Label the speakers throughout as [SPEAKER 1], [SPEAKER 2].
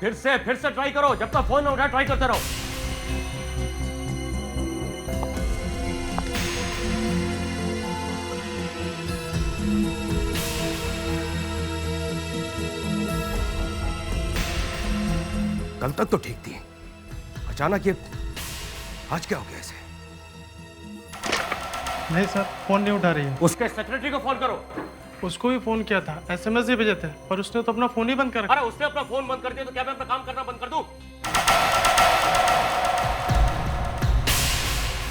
[SPEAKER 1] फिर से ट्राई करो, जब तक फोन ना उठाए ट्राई करते रहो।
[SPEAKER 2] कल तक तो ठीक थी, अचानक ये आज क्या हो गया इसे?
[SPEAKER 3] नहीं सर, फोन नहीं उठा रही है।
[SPEAKER 1] उसके सेक्रेटरी को फोन करो।
[SPEAKER 3] उसको भी फोन किया था, एसएमएस भी भेजे थे, पर उसने तो अपना फोन ही बंद कर रखा।
[SPEAKER 1] अरे उसने अपना फोन बंद कर दिया तो क्या मैं अपना काम करना बंद कर दूं?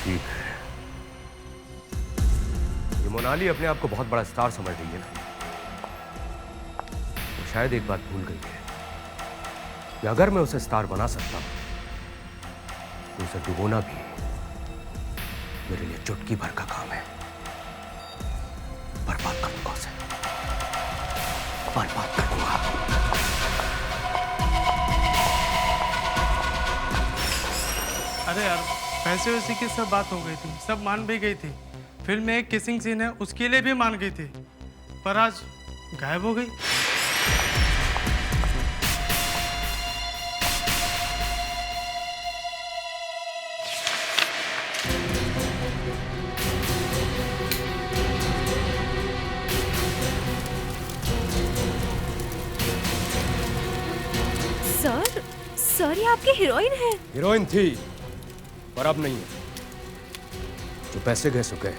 [SPEAKER 2] ठीक है, ये मोनाली अपने आप को बहुत बड़ा स्टार समझ रही है ना, तो शायद एक बात भूल गई है कि अगर मैं उसे स्टार बना सकता हूं तो उसे डुबोना भी मेरे लिए चुटकी भर का काम है। बर्बाद कर दूंगा उसे, बर्बाद कर दूंगा।
[SPEAKER 3] अरे यार, पैसे वैसे की सब बात हो गई थी, सब मान भी गई थी। फिल्म में एक किसिंग सीन है, उसके लिए भी मान गई थी, पर आज गायब हो गई।
[SPEAKER 4] सर ये आपकी हीरोइन है।
[SPEAKER 2] हीरोइन थी पर अब नहीं है। जो पैसे गए सो गए,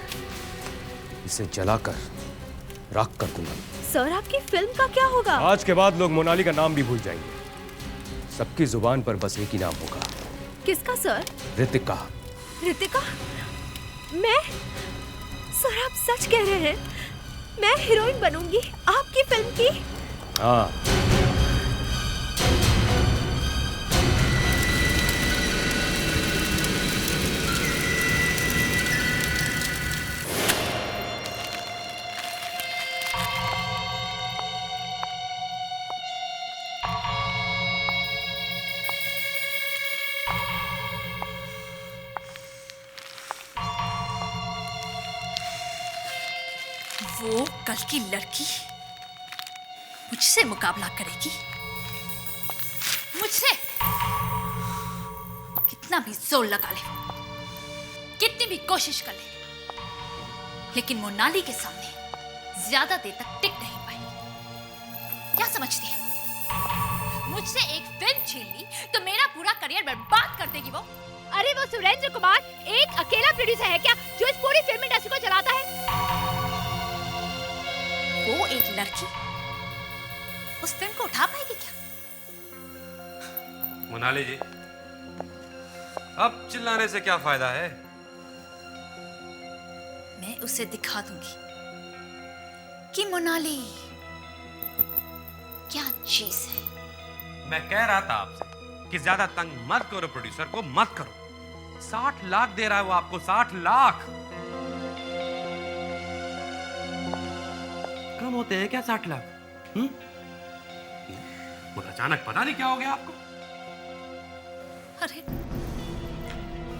[SPEAKER 2] इसे जलाकर राख कर दूंगा।
[SPEAKER 4] सर आपकी फिल्म का क्या होगा?
[SPEAKER 2] आज के बाद लोग मोनाली का नाम भी भूल जाएंगे। सबकी जुबान पर बस एक ही नाम होगा।
[SPEAKER 4] किसका सर?
[SPEAKER 2] ऋतिका।
[SPEAKER 4] ऋतिका? मैं? सर आप सच कह रहे हैं? मैं हीरोइन बनूंगी आपकी फिल्म की?
[SPEAKER 2] हाँ।
[SPEAKER 5] वो कल की लड़की मुझसे मुकाबला करेगी, मुझसे। कितना भी जोर लगा ले, कितनी भी कोशिश कर ले, लेकिन मोनाली के सामने ज्यादा देर तक टिक नहीं पाई। क्या समझती है? मुझसे एक फिल्म छीन ली तो मेरा पूरा करियर बर्बाद कर देगी वो।
[SPEAKER 4] अरे वो सुरेंद्र कुमार एक अकेला प्रोड्यूसर है क्या जो इस पूरी फिल्म इंडस्ट्री को चलाता है?
[SPEAKER 5] वो एक लड़की उस फिल्म को उठा पाएगी क्या?
[SPEAKER 6] मोनाली जी, अब चिल्लाने से क्या फायदा है?
[SPEAKER 5] मैं उसे दिखा दूंगी कि मोनाली क्या चीज है।
[SPEAKER 6] मैं कह रहा था आपसे कि ज्यादा तंग मत करो, प्रोड्यूसर को मत करो। 60 लाख दे रहा है वो आपको, 60 लाख। कम होते हैं क्या 60 लाख? और अचानक पता नहीं क्या हो गया आपको।
[SPEAKER 5] अरे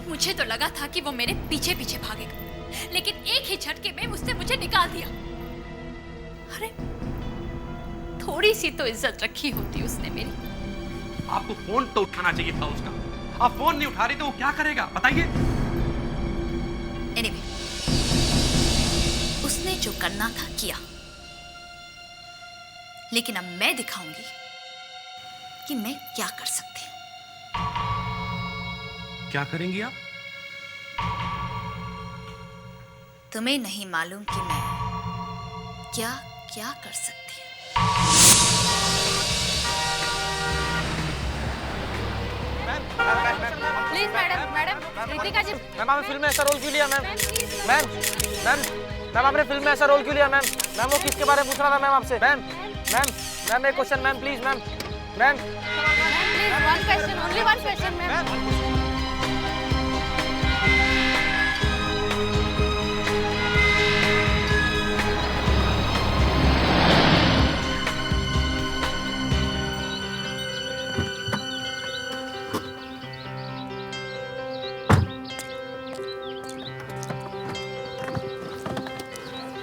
[SPEAKER 5] मुझे तो लगा था कि वो मेरे पीछे पीछे भागेगा, लेकिन एक ही झटके में उसने मुझे निकाल दिया। अरे थोड़ी सी तो इज्जत रखी होती उसने मेरी।
[SPEAKER 6] आपको फोन तो उठाना चाहिए था उसका। आप फोन नहीं उठा रही तो वो क्या करेगा बताइए।
[SPEAKER 5] एनीवे, उसने जो करना था किया, लेकिन अब मैं दिखाऊंगी कि मैं क्या कर सकती हूं।
[SPEAKER 6] क्या करेंगी आप?
[SPEAKER 5] तुम्हें नहीं मालूम कि मैं क्या क्या कर सकती हूं।
[SPEAKER 4] Please madam, Ritika ji.
[SPEAKER 7] Ma'am आपने फिल्म में ऐसा रोल क्यों लिया? मैम मैम मैम मैम आपने फिल्म में ऐसा रोल क्यों लिया? मैम मैम वो किसके बारे में पूछ रहा था मैम आपसे? मैम मैम मैम एक question ma'am, please ma'am. Ma'am
[SPEAKER 4] one question, only one question ma'am.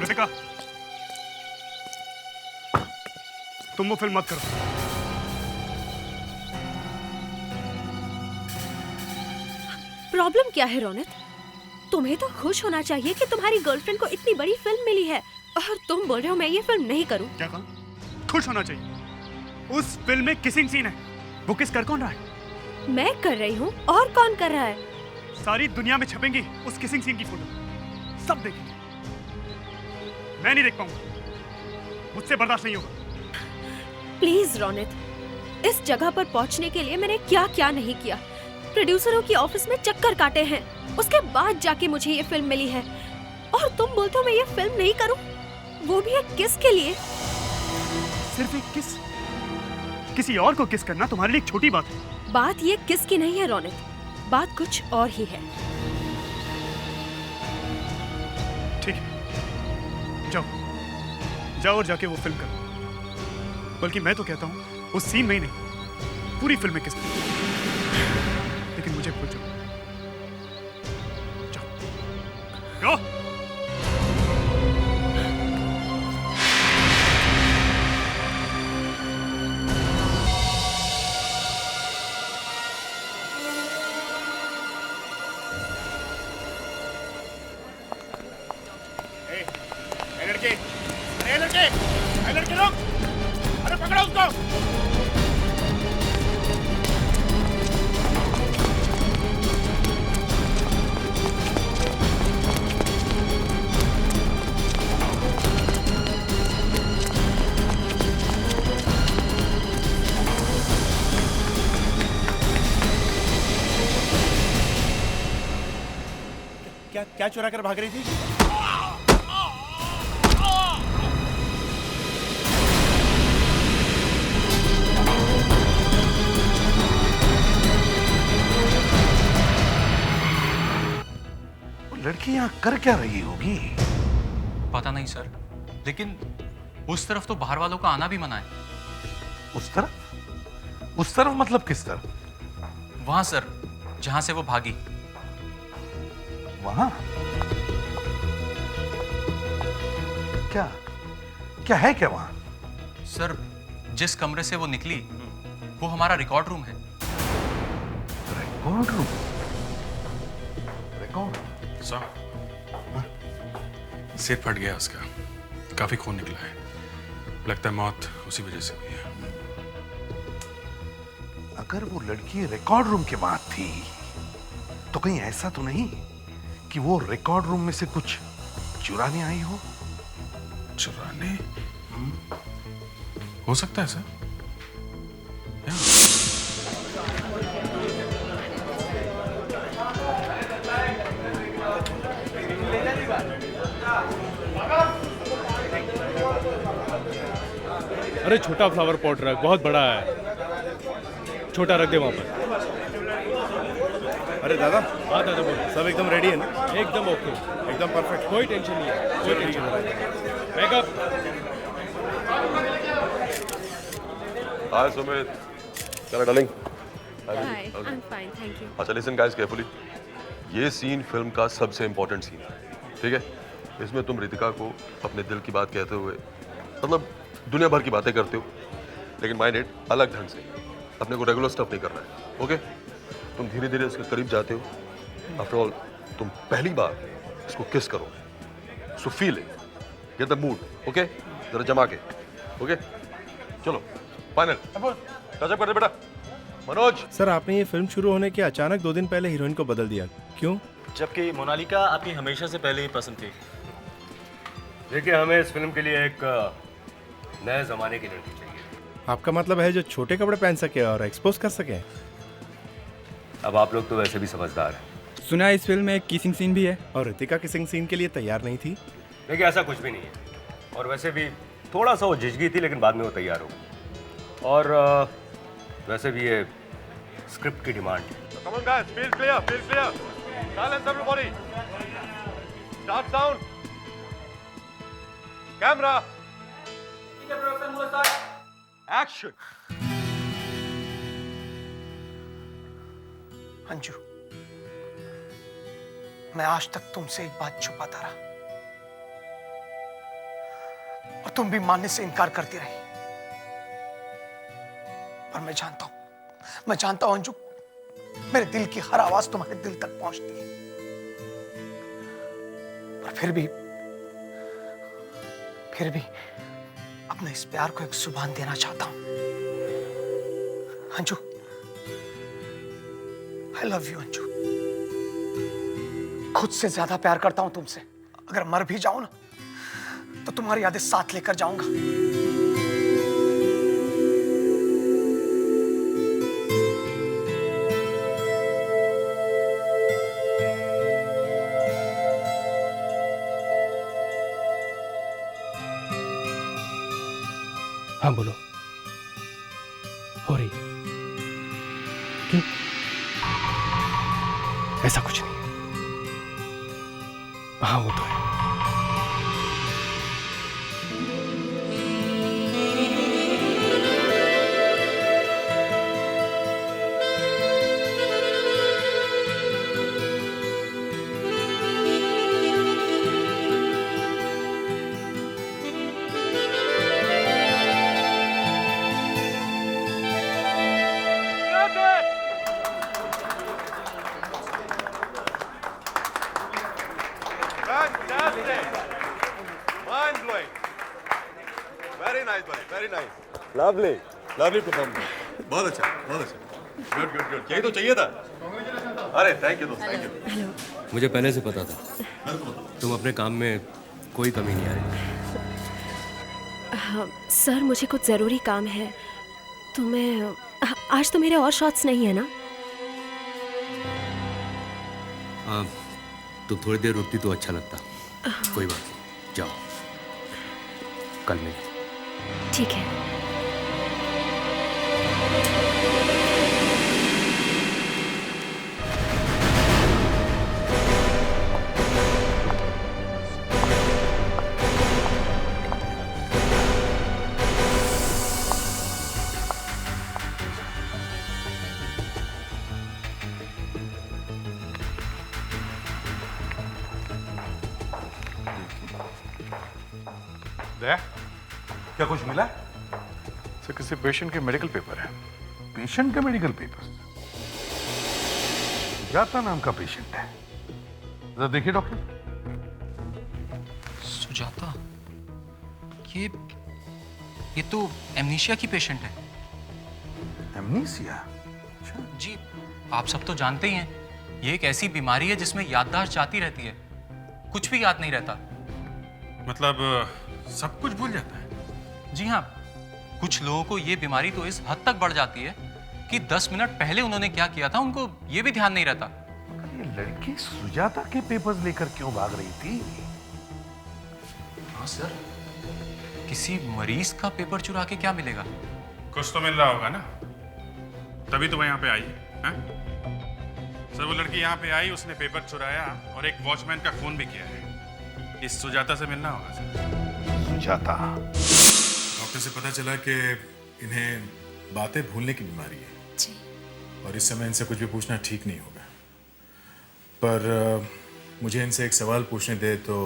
[SPEAKER 3] Ritika, तुम वो फिल्म मत करो।
[SPEAKER 4] प्रॉब्लम क्या है रोनित? तुम्हें तो खुश होना चाहिए कि तुम्हारी गर्लफ्रेंड को इतनी बड़ी फिल्म मिली है, और तुम बोल रहे हो मैं ये फिल्म नहीं करूं।
[SPEAKER 8] क्या कहा? खुश होना चाहिए। उस फिल्म में किसिंग सीन है, वो किस कर कौन रहा है?
[SPEAKER 4] मैं कर रही हूँ, और कौन कर रहा है?
[SPEAKER 8] सारी दुनिया में छपेंगी उस किसिंग सीन की फोटो, सब देखेंगे। मैं नहीं देख पाऊंगा, मुझसे बर्दाश्त नहीं होगा।
[SPEAKER 4] प्लीज रोनित, इस जगह पर पहुंचने के लिए मैंने क्या क्या नहीं किया। प्रोड्यूसरों की ऑफिस में चक्कर काटे हैं, उसके बाद जाके मुझे ये फिल्म मिली है, और तुम बोलते हो मैं ये फिल्म नहीं करूं, वो भी एक किस के लिए।
[SPEAKER 8] सिर्फ एक किस? किसी और को किस करना तुम्हारे लिए एक छोटी बात है।
[SPEAKER 4] बात ये किस की नहीं है रोनित, बात कुछ और ही है।
[SPEAKER 8] ठीक है, जाओ जाओ और जाके वो फिल्म करो। बल्कि मैं तो कहता हूँ उस सीन में ही नहीं, पूरी फिल्म में किस करो। लेकिन मुझे भूल जाओ। जाओ जाओ। लड़के लोग, अरे पकड़ो उसको। क्या क्या चुरा कर भाग रही थी?
[SPEAKER 9] लड़की यहाँ कर क्या रही होगी?
[SPEAKER 10] पता नहीं सर, लेकिन उस तरफ तो बाहर वालों का आना भी मना है।
[SPEAKER 9] उस तरफ? उस तरफ मतलब किस तरफ?
[SPEAKER 10] वहां सर, जहां से वो भागी।
[SPEAKER 9] वहां? क्या क्या है क्या वहां?
[SPEAKER 10] सर, जिस कमरे से वो निकली वो हमारा रिकॉर्ड रूम है।
[SPEAKER 9] Record room? रिकॉर्ड?
[SPEAKER 11] सिर फट गया उसका, काफी खून निकला है, लगता है मौत उसी वजह से हुई है।
[SPEAKER 9] अगर वो लड़की रिकॉर्ड रूम के बाद थी तो कहीं ऐसा तो नहीं कि वो रिकॉर्ड रूम में से कुछ चुराने आई हो?
[SPEAKER 11] चुराने? हो सकता है सर।
[SPEAKER 12] अरे छोटा फ्लावर पॉट रख, बहुत बड़ा है, छोटा रख दे वहाँ पर।
[SPEAKER 8] अरे दादा।
[SPEAKER 12] हाँ दादा बोलो।
[SPEAKER 8] सब एकदम रेडी है ना?
[SPEAKER 12] एकदम ओके,
[SPEAKER 8] एकदम परफेक्ट,
[SPEAKER 12] कोई टेंशन नहीं है, कोई टेंशन नहीं। बैकअप।
[SPEAKER 13] हाय सुमित, क्या darling?
[SPEAKER 4] Hi, I am fine, thank you.
[SPEAKER 13] अच्छा लिसन गाइस केयरफुली, ये सीन फिल्म का सबसे इंपॉर्टेंट सीन है, ठीक है? इसमें तुम रितिका को अपने दिल की बात कहते हुए, मतलब दुनिया भर की बातें करते हो, लेकिन माइंड इट अलग ढंग से, अपने को रेगुलर स्टफ नहीं करना है, ओके? तुम धीरे धीरे उसके करीब जाते हो। आफ्टर ऑल तुम पहली बार इसको किस करो, so feel it, get the mood, okay? जरा जमा के, ओके? चलो फाइनल टचअप कर दे बेटा। मनोज
[SPEAKER 14] सर, आपने ये फिल्म शुरू होने के अचानक 2 दिन पहले हीरोइन को बदल दिया, क्यों?
[SPEAKER 15] जबकि मोनालिका आपकी हमेशा से पहले ही पसंद थी।
[SPEAKER 2] देखिए, हमें इस फिल्म के लिए एक नए जमाने की लड़की चाहिए।
[SPEAKER 14] आपका मतलब है जो छोटे कपड़े पहन सके और एक्सपोज कर सके?
[SPEAKER 2] अब आप लोग तो वैसे भी समझदार हैं।
[SPEAKER 14] सुना इस फिल्म में एक किसिंग सीन भी है, और रितिका किसिंग सीन के लिए तैयार नहीं थी।
[SPEAKER 2] देखिए, ऐसा कुछ भी नहीं है, और वैसे भी थोड़ा सा वो झिझकी थी, लेकिन बाद में वो तैयार हो गई। और वैसे भी ये स्क्रिप्ट की डिमांड है।
[SPEAKER 13] Come on guys, feel clear, feel clear. Silence everybody. Start sound. Camera. Action.
[SPEAKER 16] Anju, मैं आज तक तुमसे एक बात छुपाता रहा, और तुम भी मानने से इनकार करती रही। पर मैं जानता हूं अंजू, मेरे दिल की हर आवाज तुम्हारे दिल तक पहुंचती है, पर फिर भी अपने इस प्यार को एक जुबान देना चाहता हूं। Anju, I love you Anju. खुद से ज्यादा प्यार करता हूं तुमसे। अगर मर भी जाऊं ना, तो तुम्हारी यादें साथ लेकर जाऊंगा।
[SPEAKER 12] हाँ बोलो, हो रही? क्यों? ऐसा कुछ नहीं। हाँ वो तो है।
[SPEAKER 13] लवली लवली परफॉर्मेंस, बहुत अच्छा, बहुत अच्छा, गुड गुड गुड, यही तो चाहिए था। अरे थैंक यू दोस्त, थैंक यू।
[SPEAKER 2] मुझे पहले से पता था तुम अपने काम में कोई कमी नहीं आ रही।
[SPEAKER 4] हाँ, सर मुझे कुछ ज़रूरी काम है, तो मैं आज तो मेरे और शॉट्स नहीं है ना।
[SPEAKER 2] तुम थोड़ी देर रुकती तो अच्छा लगता। कोई बात नहीं, जाओ, कल मिलेंगे।
[SPEAKER 4] ठीक है।
[SPEAKER 9] दया, क्या कुछ मिला? सर किसी पेशेंट के मेडिकल पेपर है। पेशेंट का मेडिकल पेपर? सुजाता नाम का पेशेंट है। जरा देखिए डॉक्टर।
[SPEAKER 10] सुजाता? ये तो एमनीशिया की पेशेंट है।
[SPEAKER 9] एमनीशिया?
[SPEAKER 10] जी, आप सब तो जानते ही हैं, ये एक ऐसी बीमारी है जिसमें याददाश्त जाती रहती है, कुछ भी याद नहीं रहता।
[SPEAKER 11] मतलब सब कुछ भूल जाता है?
[SPEAKER 10] जी हाँ, कुछ लोगों को ये बीमारी तो इस हद तक बढ़ जाती है कि 10 मिनट पहले उन्होंने क्या किया था उनको ये भी ध्यान नहीं रहता।
[SPEAKER 9] ये लड़की सुजाता के पेपर्स लेकर क्यों भाग रही थी?
[SPEAKER 10] हाँ सर, किसी मरीज का पेपर चुरा के क्या मिलेगा?
[SPEAKER 11] कुछ तो मिल रहा होगा ना, तभी तो मैं यहाँ पे आई है। सर वो लड़की यहाँ पे आई, उसने पेपर चुराया और एक वॉचमैन का खून भी किया है। इस सुजाता से मिलना होगा सर।
[SPEAKER 9] सुजाता?
[SPEAKER 11] डॉक्टर से पता चला कि इन्हें बातें भूलने की बीमारी है
[SPEAKER 5] जी।
[SPEAKER 11] और इस समय इनसे कुछ भी पूछना ठीक नहीं होगा। पर मुझे इनसे एक सवाल पूछने दे तो।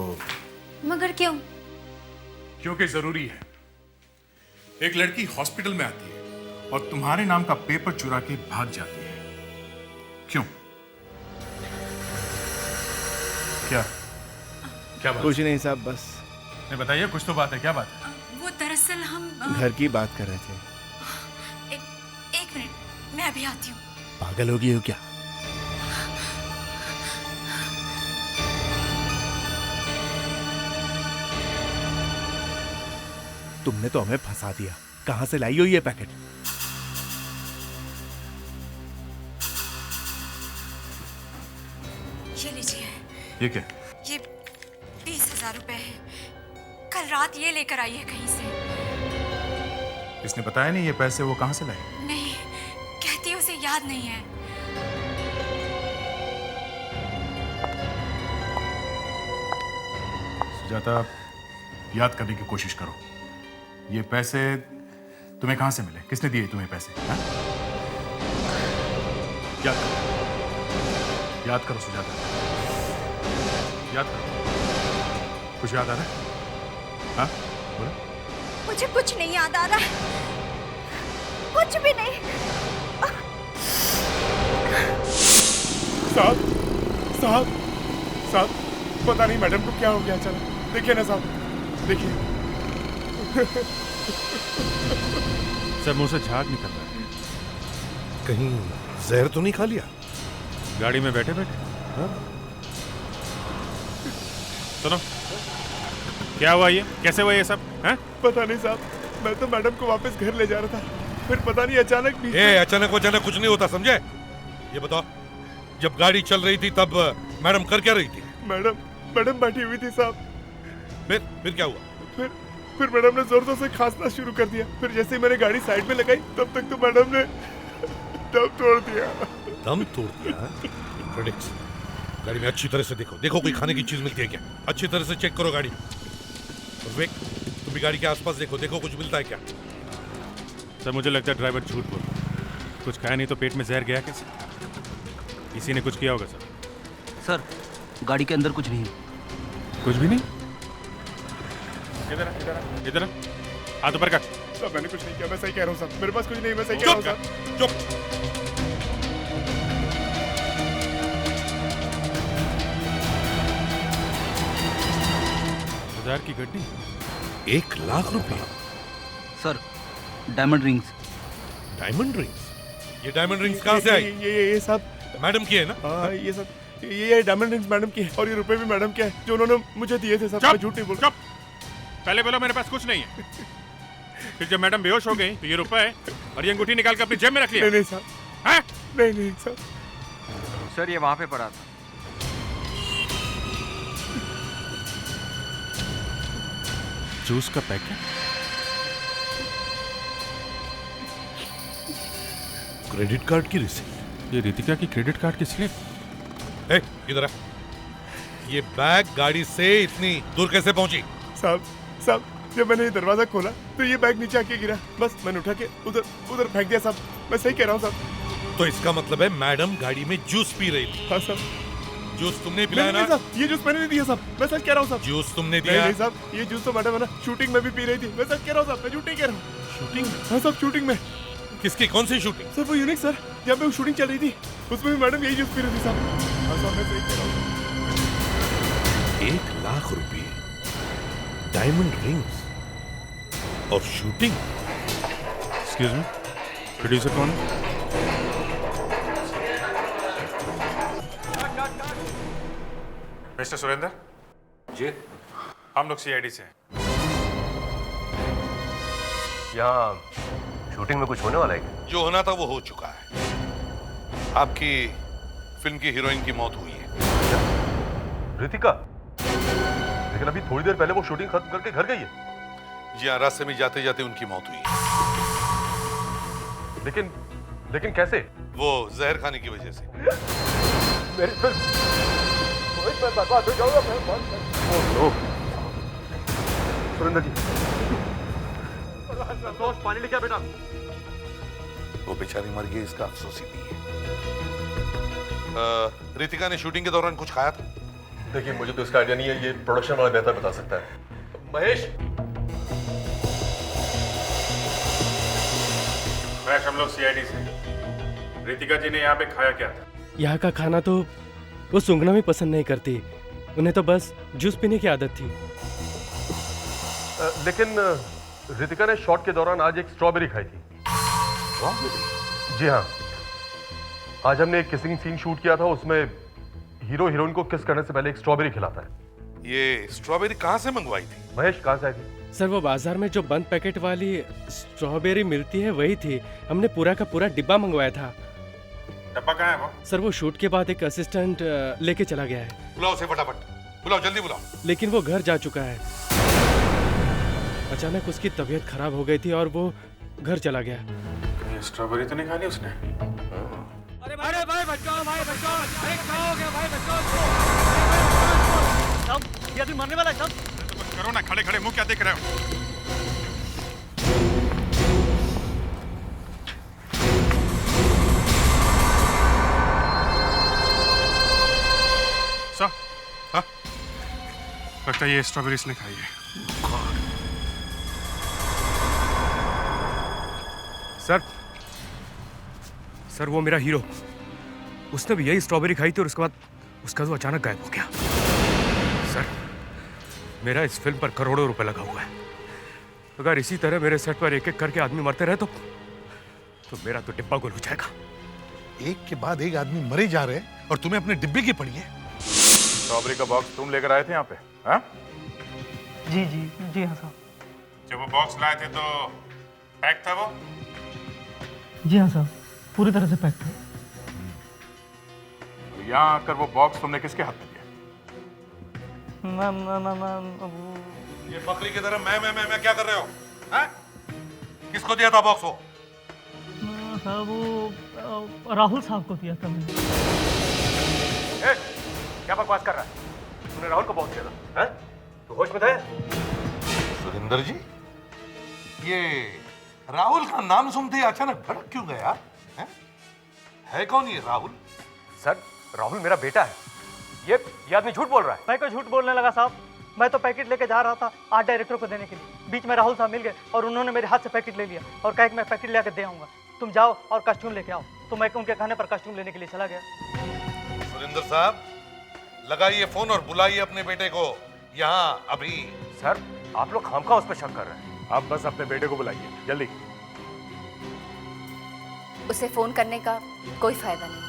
[SPEAKER 5] मगर क्यों?
[SPEAKER 11] क्योंकि जरूरी है। एक लड़की हॉस्पिटल में आती है और तुम्हारे नाम का पेपर चुरा के भाग जाती है, क्यों? क्या क्या बात?
[SPEAKER 14] कुछ नहीं साहब, बस।
[SPEAKER 11] नहीं बताइए, कुछ तो बात है, क्या बात है?
[SPEAKER 5] वो दरअसल हम
[SPEAKER 14] घर की बात कर रहे थे।
[SPEAKER 5] एक मिनट, मैं अभी आती हूँ।
[SPEAKER 14] पागल हो गई हो क्या? तुमने तो हमें फंसा दिया। कहां से लाई हो ये पैकेट?
[SPEAKER 5] ये लीजिए।
[SPEAKER 11] ये क्या?
[SPEAKER 5] ये 20,000 रुपए है। कल रात ये लेकर आई है कहीं से।
[SPEAKER 11] इसने बताया नहीं ये पैसे वो कहां से लाए?
[SPEAKER 5] नहीं, कहती है उसे याद नहीं है।
[SPEAKER 11] सुजाता, याद करने की कोशिश करो। ये पैसे तुम्हें कहां से मिले? किसने दिए तुम्हें पैसे? हा? याद करो, याद करो सुजाता, याद करो। कुछ याद आ रहा है? हाँ बोलो।
[SPEAKER 4] मुझे कुछ नहीं याद आ रहा है, कुछ भी नहीं।
[SPEAKER 8] साहब साहब साहब, पता नहीं मैडम को क्या हो गया अचानक। देखिए ना साहब, देखिए।
[SPEAKER 11] सर मुंह से झाग निकल रहा है।
[SPEAKER 9] कहीं जहर तो नहीं खा लिया?
[SPEAKER 11] गाड़ी में बैठे बैठे।
[SPEAKER 9] हाँ?
[SPEAKER 11] सुनो, क्या हुआ ये? कैसे हुआ ये सब? हैं?
[SPEAKER 8] पता नहीं साहब, मैं तो मैडम को वापस घर ले जा रहा था, फिर पता नहीं अचानक भी।
[SPEAKER 9] अचानक कुछ नहीं होता, समझे? ये बताओ, जब गाड़ी चल रही थी तब मैडम कर क्या रही थी?
[SPEAKER 8] मैडम बैठी हुई थी साहब।
[SPEAKER 9] फिर क्या हुआ?
[SPEAKER 8] फिर मैडम ने जोर जोर से खांसना शुरू कर दिया। फिर जैसे ही मैंने गाड़ी साइड में लगाई, तब तक तो मैडम ने दम तोड़ दिया।
[SPEAKER 9] दम तोड़ दिया? प्रेडिक्स, गाड़ी में अच्छी तरह से देखो कोई खाने की चीज मिलती है क्या? अच्छी तरह से चेक करो गाड़ी। और विक, तुम भी गाड़ी के आसपास देखो कुछ मिलता है क्या?
[SPEAKER 11] सर मुझे लगता है ड्राइवर झूठ बोल रहा है। कुछ खाया नहीं तो पेट में जहर गया कैसे? किसी ने कुछ किया होगा सर।
[SPEAKER 17] सर गाड़ी के अंदर कुछ नहीं है।
[SPEAKER 11] कुछ भी नहीं? इधर हाथ ऊपर कर।
[SPEAKER 8] साहब मैंने कुछ नहीं किया, मैं सही कह रहा हूँ साहब, मेरे पास कुछ नहीं, मैं सही कह रहा हूँ साहब।
[SPEAKER 9] चुप।
[SPEAKER 11] हजार की गड्डी,
[SPEAKER 9] 1 लाख रुपए?
[SPEAKER 17] Sir diamond rings.
[SPEAKER 9] Diamond rings? ये डायमंड रिंग्स कहाँ से आई?
[SPEAKER 8] ये सब
[SPEAKER 9] मैडम की है ना?
[SPEAKER 8] हाँ, ये सब ये डायमंड रिंग्स मैडम की है, और ये रुपए भी मैडम के हैं जो उन्होंने मुझे दिए थे साहब। मैं झूठ नहीं बोल रहा।
[SPEAKER 11] पहले बोलो मेरे पास कुछ नहीं है, फिर जब मैडम बेहोश हो गई तो ये रुपए और ये अंगूठी निकाल कर अपनी जेब में रख लिया।
[SPEAKER 8] नहीं साहब,
[SPEAKER 11] हैं?
[SPEAKER 8] नहीं साहब।
[SPEAKER 2] सर ये वहां पे पड़ा था।
[SPEAKER 11] जूस का पैकेट?
[SPEAKER 9] क्रेडिट कार्ड की रिसीट?
[SPEAKER 11] ये रितिका की क्रेडिट कार्ड की स्लिप?
[SPEAKER 9] इधर आ। ये बैग गाड़ी से इतनी दूर कैसे पहुंची?
[SPEAKER 8] साहब जब मैंने ये दरवाजा खोला तो ये बैग नीचे आके गिरा, बस मैंने उठा के उधर फेंक दिया साहब। मैं सही कह रहा हूँ साहब।
[SPEAKER 9] तो इसका मतलब है मैडम गाड़ी में जूस पी रही थी?
[SPEAKER 8] हाँ साहब।
[SPEAKER 9] जूस तुमने पिलाया ना?
[SPEAKER 8] साहब ये जूस मैंने नहीं दिया साहब, मैं सच कह रहा हूँ साहब।
[SPEAKER 9] जूस तुमने दिया?
[SPEAKER 8] नहीं साहब, ये जूस तो मैडम है ना शूटिंग में भी पी रही थी। मैं सच कह रहा हूँ साहब, मैं झूठ नहीं कह रहा हूँ।
[SPEAKER 9] शूटिंग?
[SPEAKER 8] हाँ साहब, शूटिंग में।
[SPEAKER 9] किसकी, कौन सी शूटिंग?
[SPEAKER 8] सर वो यूनिक सर, जब वो शूटिंग चल रही थी उसमें भी मैडम यही जूस पी रही थी साहब। हाँ साहब, मैं सही कह रहा हूँ।
[SPEAKER 9] 1 लाख रुपए, डायमंड रिंग्स और शूटिंग?
[SPEAKER 11] एक्सक्यूज मी, प्रोड्यूसर कौन है? मिस्टर सुरेंद्र
[SPEAKER 2] जी,
[SPEAKER 11] हम लोग सीआईडी से हैं।
[SPEAKER 2] यहाँ शूटिंग में कुछ होने वाला है क्या?
[SPEAKER 9] जो होना था वो हो चुका है। आपकी फिल्म की हीरोइन की मौत हुई है।
[SPEAKER 13] रितिका? लेकिन अभी थोड़ी देर पहले वो शूटिंग खत्म करके घर गई है।
[SPEAKER 9] जी हाँ, रास्ते में जाते जाते उनकी मौत हुई है।
[SPEAKER 13] लेकिन कैसे?
[SPEAKER 9] वो जहर खाने की वजह से।
[SPEAKER 13] मेरी फिल्म मैं बर्बाद हो जाऊंगा। सुरेंद्र जी, संतोष पानी लेके आ बेटा।
[SPEAKER 9] वो बेचारी मर गई, इसका अफसोस ही नहीं है। रितिका ने शूटिंग के दौरान कुछ खाया था?
[SPEAKER 13] देखिए मुझे तो इसका आइडिया नहीं है, ये प्रोडक्शन वाला बेहतर बता सकता है। महेश,
[SPEAKER 11] हम लोग सीआईडी से। रितिका जी ने यहाँ पे खाया क्या था?
[SPEAKER 12] यहाँ का खाना तो वो सूंघना भी पसंद नहीं करती, उन्हें तो बस जूस पीने की आदत थी।
[SPEAKER 13] लेकिन रितिका ने शॉट के दौरान आज एक स्ट्रॉबेरी खाई थी। जी हाँ, आज हमने एक किसिंग सीन शूट किया था, उसमें हीरो हीरोइन को किस करने से पहले एक स्ट्रॉबेरी खिलाता है।
[SPEAKER 9] ये स्ट्रॉबेरी कहाँ से मंगवाई थी?
[SPEAKER 13] महेश, कहाँ से आई थी?
[SPEAKER 12] सर वो बाजार में जो बंद पैकेट वाली स्ट्रॉबेरी मिलती है वही थी, हमने पूरा का पूरा डिब्बा मंगवाया था।
[SPEAKER 11] डब्बा कहाँ है वो?
[SPEAKER 12] सर वो शूट के बाद एक असिस्टेंट लेके चला गया है।
[SPEAKER 9] बुलाओ उसे फटाफट, बुलाओ, जल्दी बुलाओ।
[SPEAKER 12] लेकिन वो घर जा चुका है। अचानक उसकी तबीयत खराब हो गई थी और वो घर चला गया।
[SPEAKER 11] स्ट्रॉबेरी तो नहीं खानी उसने?
[SPEAKER 7] अरे भाई बचाओ, अरे क्या हो गया भाई, बचाओ। साहब ये आदमी मरने वाला है साहब।
[SPEAKER 11] तो कुछ करो ना, खड़े खड़े मुंह क्या देख रहे हो? सर, हाँ? लगता है ये स्ट्रॉबेरी इसने खाई है।
[SPEAKER 2] सर वो मेरा हीरो उसने भी यही स्ट्रॉबेरी खाई थी और उसके बाद उसका तो अचानक गायब हो गया। सर, मेरा इस फिल्म पर करोड़ों रुपए लगा हुआ है। अगर इसी तरह मेरे सेट पर एक एक करके आदमी मरते रहे तो मेरा तो डिब्बा गुल हो जाएगा।
[SPEAKER 9] एक के बाद एक आदमी मरे जा रहे हैं और तुम्हें अपने डिब्बे की पड़ी है।
[SPEAKER 11] स्ट्रॉबेरी का बॉक्स तुम लेकर आए थे यहाँ पे? हाँ?
[SPEAKER 18] जी जी जी हाँ साहब।
[SPEAKER 11] जब वो बॉक्स लाए थे तो पैक था वो?
[SPEAKER 18] जी हाँ साहब, पूरी तरह से पैक था।
[SPEAKER 11] यहाँ आकर वो बॉक्स तुमने किसके हाथ में दिया?
[SPEAKER 9] ये बकरी की तरह मैं क्या कर रहे हो? हैं? किसको दिया था बॉक्स वो?
[SPEAKER 18] साहब वो राहुल साहब को दिया था मैंने।
[SPEAKER 2] क्या बकवास कर रहा है? तूने राहुल को बॉक्स दिया था? हैं? तू होश में था?
[SPEAKER 9] सुरेंद्र जी, ये राहुल का नाम सुनते ही अचानक भड़क क्यों गया? है कौन ये राहुल?
[SPEAKER 2] सर, राहुल मेरा बेटा है। ये आदमी झूठ बोल रहा है।
[SPEAKER 18] मैं क्यों झूठ बोलने लगा साहब? मैं तो पैकेट लेके जा रहा था आर्ट डायरेक्टर को देने के लिए। बीच में राहुल साहब मिल गए और उन्होंने मेरे हाथ से पैकेट ले लिया और कहा कि मैं पैकेट लेकर दे आऊंगा, तुम जाओ और कॉस्ट्यूम लेके आओ। तो मैं उनके कहने पर कॉस्ट्यूम लेने के लिए चला गया।
[SPEAKER 9] सुरेंद्र साहब, लगाइए फोन और बुलाइए अपने बेटे को यहाँ अभी।
[SPEAKER 2] सर, आप लोग खामखा उस पर शक कर रहे हैं।
[SPEAKER 11] आप बस अपने बेटे को बुलाइए जल्दी।
[SPEAKER 5] उसे फोन करने का कोई फायदा नहीं है।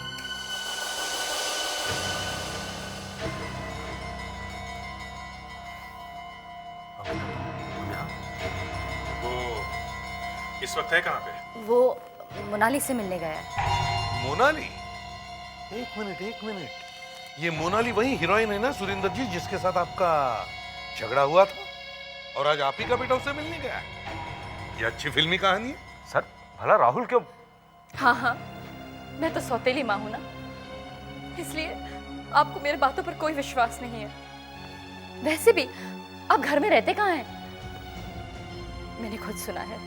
[SPEAKER 11] वो इस वक्त है कहाँ पे?
[SPEAKER 5] वो मोनाली से मिलने गया है।
[SPEAKER 9] मोनाली? एक मिनट, ये मोनाली वही हीरोइन है ना सुरेंद्र जी, जिसके साथ आपका झगड़ा हुआ था और आज आप ही का बेटा उससे मिलने गया? ये अच्छी फिल्मी कहानी है।
[SPEAKER 2] सर, भला राहुल क्यों?
[SPEAKER 5] हाँ, मैं तो सौतेली माँ हूं ना, इसलिए आपको मेरे बातों पर कोई विश्वास नहीं है। वैसे भी आप घर में रहते कहाँ हैं? मैंने खुद सुना है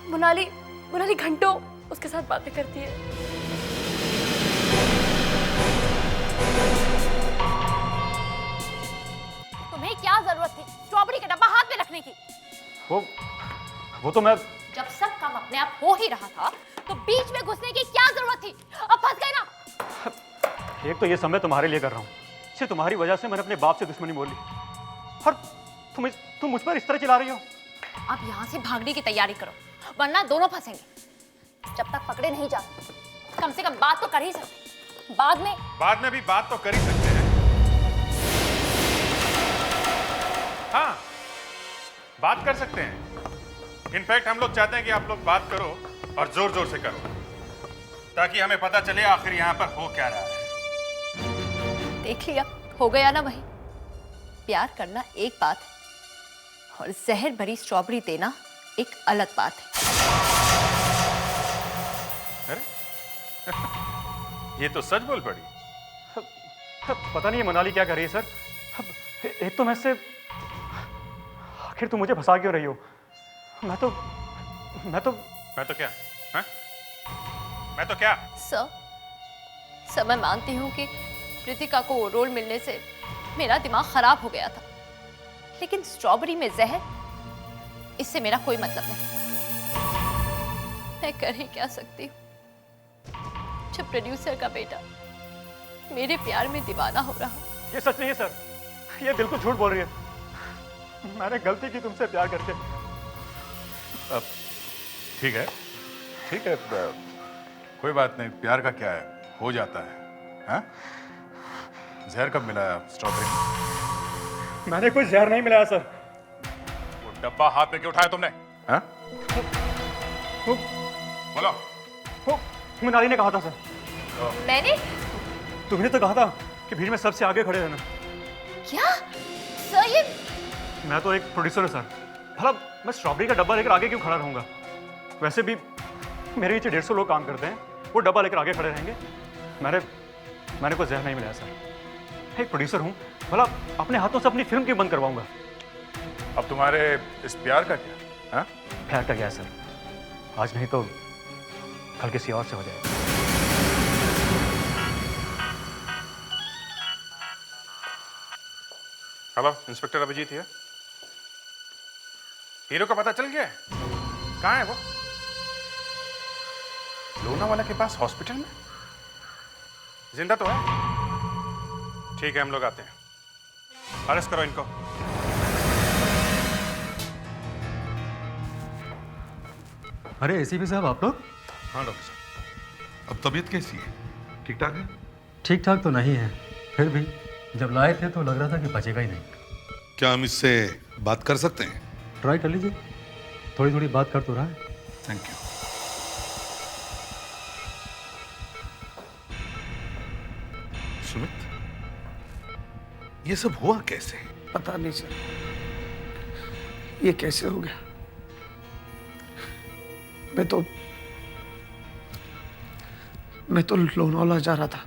[SPEAKER 5] मोनाली घंटों उसके साथ बातें करती है। तुम्हें क्या जरूरत थी स्ट्रॉबेरी का डब्बा हाथ में रखने की?
[SPEAKER 11] वो तो मैं
[SPEAKER 5] जब सब काम अपने आप हो ही रहा था तो बीच में घुसने की क्या जरूरत थी? अब फंस गए ना।
[SPEAKER 19] एक तो ये समय तुम्हारे लिए कर रहा हूँ, सिर्फ तुम्हारी वजह से मैंने अपने बाप से दुश्मनी बोल ली और तुम मुझ पर इस तरह चिल्ला रही हो।
[SPEAKER 5] अब यहाँ से भागने की तैयारी करो वरना दोनों फंसेंगे। जब तक पकड़े नहीं जाते कम से कम बात तो कर ही सकते। बाद में
[SPEAKER 11] भी बात तो कर ही सकते हैं। हाँ, बात कर सकते हैं। इनफैक्ट हम लोग चाहते हैं कि आप लोग बात करो और जोर जोर से करो ताकि हमें पता चले आखिर यहाँ पर हो क्या रहा है।
[SPEAKER 5] देख लिया, हो गया ना वही। प्यार करना एक बात है और जहर भरी स्ट्रॉबेरी देना एक अलग बात है।
[SPEAKER 11] अरे ये तो सच बोल पड़ी।
[SPEAKER 19] पता नहीं है मनाली क्या कर रही है सर। एक तो मैं से आखिर तुम मुझे फंसा क्यों रही हो? मैं तो
[SPEAKER 11] क्या? हाँ? मैं तो क्या?
[SPEAKER 5] सर मैं मानती हूँ कि प्रीतिका को वो रोल मिलने से मेरा दिमाग खराब हो गया था, लेकिन स्ट्रॉबेरी में जहर, इससे मेरा कोई मतलब नहीं। मैं कर ही क्या सकती हूँ जब प्रोड्यूसर का बेटा मेरे प्यार में दीवाना हो रहा।
[SPEAKER 19] ये सच नहीं है सर, ये बिल्कुल झूठ बोल रही है। मैंने गलती की तुमसे प्यार करके।
[SPEAKER 11] ठीक है, कोई बात नहीं। प्यार का क्या है, हो जाता है। हाँ? जहर कब मिलाया स्ट्रॉबेरी में?
[SPEAKER 19] मैंने कोई जहर नहीं मिलाया सर।
[SPEAKER 11] वो डब्बा हाथ में क्यों उठाया तुमने? हाँ? बोलो।
[SPEAKER 19] मनाली ने कहा था सर।
[SPEAKER 5] मैंने?
[SPEAKER 19] तुमने तो कहा था कि भीड़ में सबसे आगे खड़े रहना।
[SPEAKER 5] क्या सर? ये
[SPEAKER 19] मैं तो एक प्रोड्यूसर हूँ सर, भला मैं स्ट्रॉबेरी का डब्बा लेकर आगे क्यों खड़ा रहूंगा? वैसे भी मेरे नीचे 150 लोग काम करते हैं, वो डब्बा लेकर आगे खड़े रहेंगे। मैंने कोई जहर नहीं मिलाया सर। एक प्रोड्यूसर हूँ, भला अपने हाथों से अपनी फिल्म क्यों बंद करवाऊंगा?
[SPEAKER 11] अब तुम्हारे इस प्यार का क्या? हाँ?
[SPEAKER 19] प्यार का क्या है सर? आज नहीं तो कल किसी और से हो जाएगा।
[SPEAKER 11] हेलो, इंस्पेक्टर अभिजीत है। हीरो का पता चल गया? कहाँ है वो? लोनावाला के पास हॉस्पिटल में? जिंदा तो है? ठीक है, हम लोग आते हैं। अरेस्ट करो इनको।
[SPEAKER 19] अरे एसीपी साहब, आप लोग?
[SPEAKER 9] हाँ डॉक्टर साहब, अब तबीयत कैसी है? ठीक ठाक है?
[SPEAKER 19] ठीक ठाक तो नहीं है, फिर भी जब लाए थे तो लग रहा था कि बचेगा ही नहीं।
[SPEAKER 9] क्या हम इससे बात कर सकते हैं?
[SPEAKER 19] ट्राई कर लीजिए, थोड़ी थोड़ी बात कर तो रहा है।
[SPEAKER 9] Thank you. सुमित, ये सब हुआ कैसे?
[SPEAKER 16] पता नहीं सर, ये कैसे हो गया। मैं तो लोनावाला जा रहा था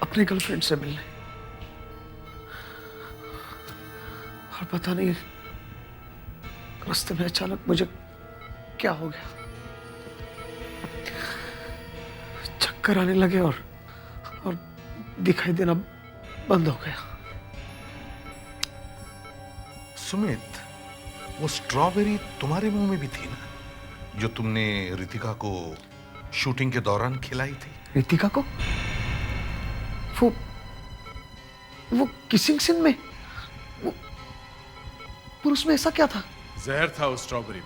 [SPEAKER 16] अपनी गर्लफ्रेंड से मिलने, और पता नहीं रास्ते में अचानक मुझे क्या हो गया, चक्कर आने लगे और दिखाई देना बंद हो गया।
[SPEAKER 9] सुमित, वो स्ट्रॉबेरी तुम्हारे मुंह में भी थी ना, जो तुमने रितिका को शूटिंग के दौरान खिलाई थी?
[SPEAKER 16] रितिका को? वो किसिंग सीन में वो उसमें ऐसा क्या था?
[SPEAKER 11] जहर था उस स्ट्रॉबेरी में।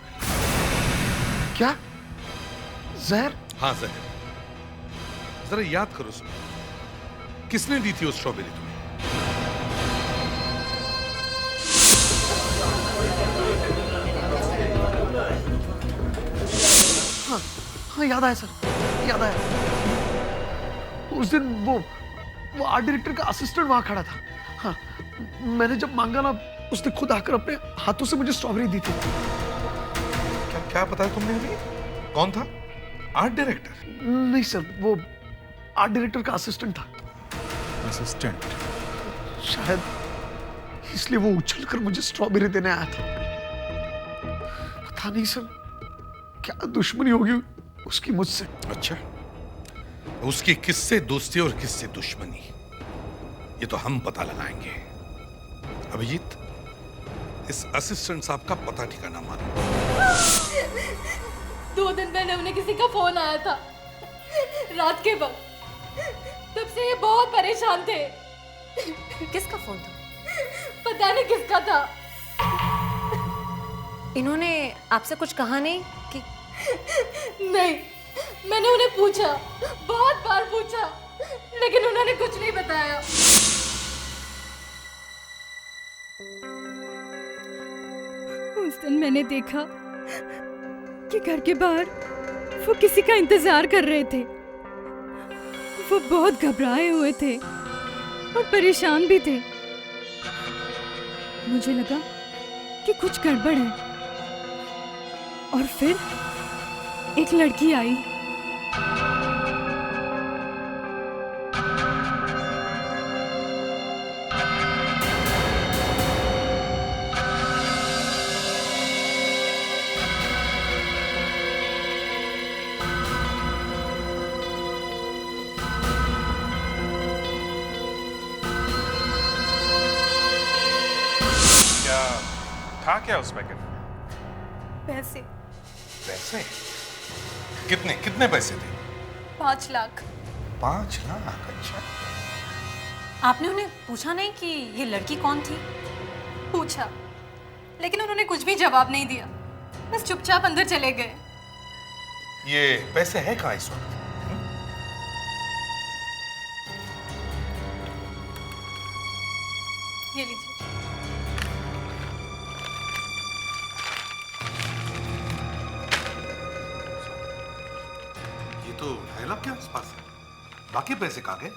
[SPEAKER 16] क्या जहर?
[SPEAKER 9] हाँ जहर। जरा याद करो सुमित, किसने दी थी वो स्ट्रॉबेरी तुम्हें?
[SPEAKER 16] हाँ याद आया सर, याद आया। उस दिन वो आर्ट डायरेक्टर का असिस्टेंट वहां खड़ा था। हाँ, मैंने जब मांगा ना, उसने खुद आकर अपने हाथों से मुझे स्ट्रॉबेरी दी थी।
[SPEAKER 9] क्या बताया तुमने अभी? कौन था? Art director?
[SPEAKER 16] नहीं सर, वो आर्ट डायरेक्टर का असिस्टेंट था।
[SPEAKER 9] असिस्टेंट?
[SPEAKER 16] शायद इसलिए वो उछलकर मुझे स्ट्रॉबेरी देने आया था। पता नहीं सर, क्या दुश्मनी होगी उसकी मुझसे।
[SPEAKER 9] अच्छा, उसकी किससे दोस्ती और किससे दुश्मनी, ये तो हम पता लगाएंगे। अभिजीत, इस असिस्टेंट साहब का पता ठिकाना मारो।
[SPEAKER 20] 2 दिन पहले उन्हें किसी का फोन आया था, रात के वक्त। तब से ये बहुत परेशान थे।
[SPEAKER 4] किसका फोन था?
[SPEAKER 20] पता नहीं किसका था।
[SPEAKER 4] इन्होंने आपसे कुछ कहा नहीं कि?
[SPEAKER 20] नहीं, मैंने उन्हें पूछा, बहुत बार पूछा, लेकिन उन्होंने कुछ नहीं बताया।
[SPEAKER 21] उस दिन मैंने देखा कि घर के बाहर वो किसी का इंतजार कर रहे थे। वो बहुत घबराए हुए थे और परेशान भी थे। मुझे लगा कि कुछ गड़बड़ है, और फिर एक लड़की आई।
[SPEAKER 11] क्या उस पैकेट में?
[SPEAKER 20] पैसे।
[SPEAKER 9] पैसे? कितने पैसे थे?
[SPEAKER 20] 5 लाख।
[SPEAKER 9] 5 लाख? अच्छा।
[SPEAKER 4] आपने उन्हें पूछा नहीं कि ये लड़की कौन थी?
[SPEAKER 20] पूछा, लेकिन उन्होंने कुछ भी जवाब नहीं दिया, बस चुपचाप अंदर चले गए।
[SPEAKER 9] ये पैसे है कहाँ इस वक्त?
[SPEAKER 20] ये लीजिए।
[SPEAKER 9] तो 2.5 लाख के आसपास है। बाकी पैसे कहाँ गए?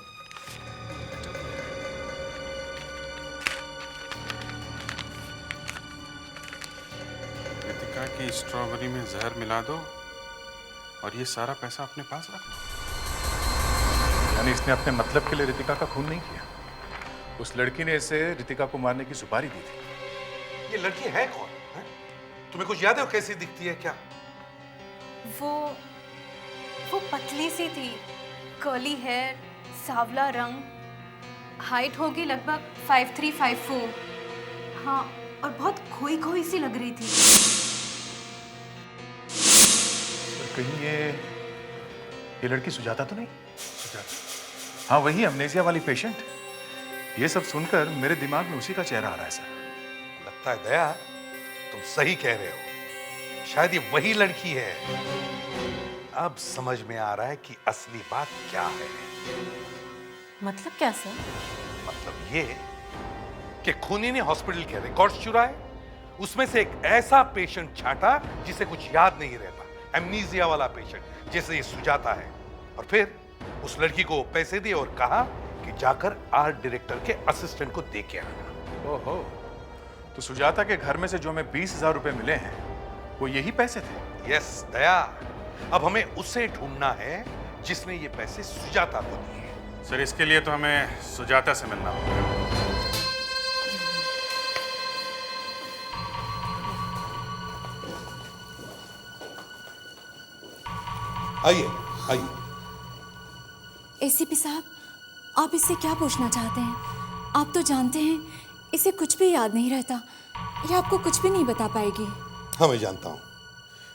[SPEAKER 11] रितिका की स्ट्रॉबेरी में जहर मिला दो और ये सारा पैसा अपने पास रख लो।
[SPEAKER 14] यानी इसने अपने मतलब के लिए रितिका का खून नहीं किया। उस लड़की ने इसे रितिका को मारने की सुपारी दी थी।
[SPEAKER 9] ये लड़की है कौन? है? तुम्हें कुछ याद है वो कैसी दिखती है क्या?
[SPEAKER 20] वो पतली सी थी, कर्ली हेयर, सांवला रंग, हाइट होगी लगभग 5'3", 5'4". हाँ, और बहुत खोई सी लग रही थी।
[SPEAKER 14] कहीं ये लड़की सुजाता तो नहीं? हाँ, वही अमनेसिया वाली पेशेंट। ये सब सुनकर मेरे दिमाग में उसी का चेहरा आ रहा है सर।
[SPEAKER 9] लगता है दया तुम सही कह रहे हो, शायद ये वही लड़की है। अब समझ में आ रहा है कि असली बात क्या है।
[SPEAKER 1] मतलब क्या सर?
[SPEAKER 9] मतलब ये कि खूनी ने हॉस्पिटल के रिकॉर्ड्स चुराए, उसमें से एक ऐसा पेशेंट छाटा जिसे कुछ याद नहीं रहता, एमनीजिया वाला पेशेंट जैसे ये सुजाता है, और फिर उस लड़की को पैसे दिए और कहा कि जाकर आर्ट डायरेक्टर के असिस्टेंट को दे के आना।
[SPEAKER 14] ओहो, तो सुजाता के घर में से जो हमें 20,000 रुपए मिले हैं वो यही पैसे थे?
[SPEAKER 9] यस दया, अब हमें उसे ढूंढना है जिसने ये पैसे सुजाता को दिए।
[SPEAKER 11] सर इसके लिए तो हमें सुजाता से मिलना होगा।
[SPEAKER 9] आइए आइए।
[SPEAKER 1] एसीपी साहब, आप इससे क्या पूछना चाहते हैं? आप तो जानते हैं इसे कुछ भी याद नहीं रहता, ये आपको कुछ भी नहीं बता पाएगी।
[SPEAKER 9] हाँ मैं जानता हूं।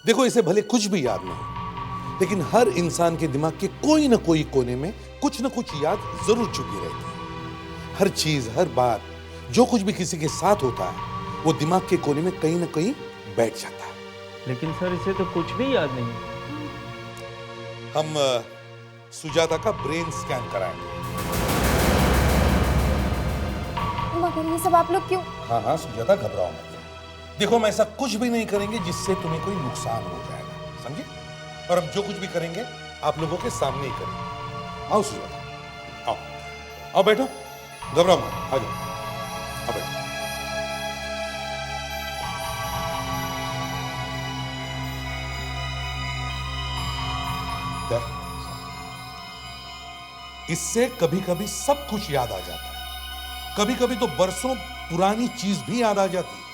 [SPEAKER 9] देखो इसे भले कुछ भी याद नहीं, लेकिन हर इंसान के दिमाग के कोई ना कोई कोने में कुछ ना कुछ याद जरूर छुपी रहती है। हर चीज, हर बात, जो कुछ भी किसी के साथ होता है वो दिमाग के कोने में कहीं ना कहीं बैठ जाता है।
[SPEAKER 7] लेकिन सर इसे तो कुछ भी याद नहीं।
[SPEAKER 9] हम सुजाता का ब्रेन स्कैन कराएंगे।
[SPEAKER 20] मगर ये सब आप लोग क्यों?
[SPEAKER 9] हाँ हाँ सुजाता, घबराओ मत। देखो हम ऐसा कुछ भी नहीं करेंगे जिससे तुम्हें कोई नुकसान हो जाएगा, समझे? और हम जो कुछ भी करेंगे आप लोगों के सामने ही करेंगे। आओ सुजाता, आओ आओ, बैठो, घबराओ मत, आ जाओ, आओ बैठो। इससे कभी कभी सब कुछ याद आ जाता है, कभी कभी तो बरसों पुरानी चीज भी याद आ जाती है।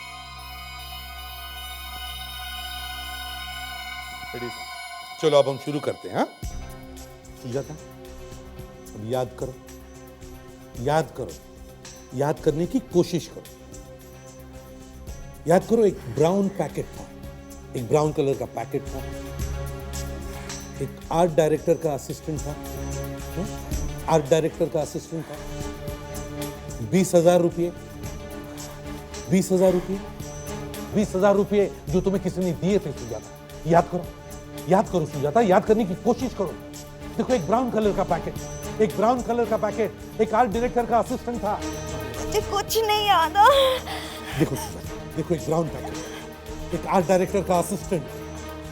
[SPEAKER 9] चलो अब हम शुरू करते हैं। हाँ सुजाता, अब याद करो, याद करो, याद करने की कोशिश करो। याद करो, एक ब्राउन पैकेट था, एक ब्राउन कलर का पैकेट था, एक आर्ट डायरेक्टर का असिस्टेंट था, आर्ट डायरेक्टर का असिस्टेंट था, 20,000 रुपये, 20,000 रुपये, 20,000 रुपये जो तुम्हें किसी ने दिए थे सुजाता। याद करो, याद करो सुजाता, याद करने की कोशिश करो। देखो एक ब्राउन कलर का पैकेट, एक ब्राउन कलर का पैकेट, एक आर्ट डायरेक्टर का असिस्टेंट था।
[SPEAKER 20] मुझे कुछ नहीं याद।
[SPEAKER 9] देखो सुजाता, देखो एक ब्राउन पैकेट, एक आर्ट डायरेक्टर का असिस्टेंट,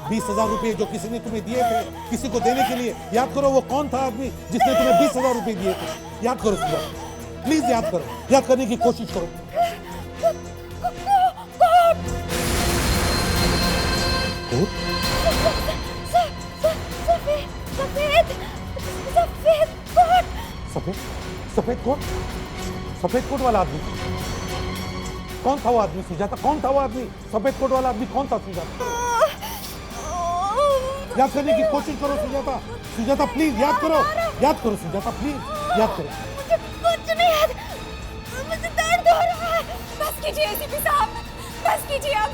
[SPEAKER 9] 20,000 रुपये जो किसी ने तुम्हें दिए थे किसी को देने के लिए। याद करो वो कौन था आदमी जिसने तुम्हें 20,000 रुपये दिए थे। याद करो सुजाता, प्लीज याद करो, याद करने की कोशिश करो। सफेद सफेद कोट, सफेद कोट वाला आदमी कौन था? वो आदमी सुजाता, कौन था वो आदमी? सफेद कोट वाला आदमी कौन था सुजाता? याद करने की कोशिश करो सुजाता, सुजाता प्लीज याद करो, याद करो सुजाता प्लीज याद करो।
[SPEAKER 20] मुझे कुछ नहीं याद, मुझे दर्द हो रहा है। बस कीजिए एसीपी साहब, बस कीजिए अब।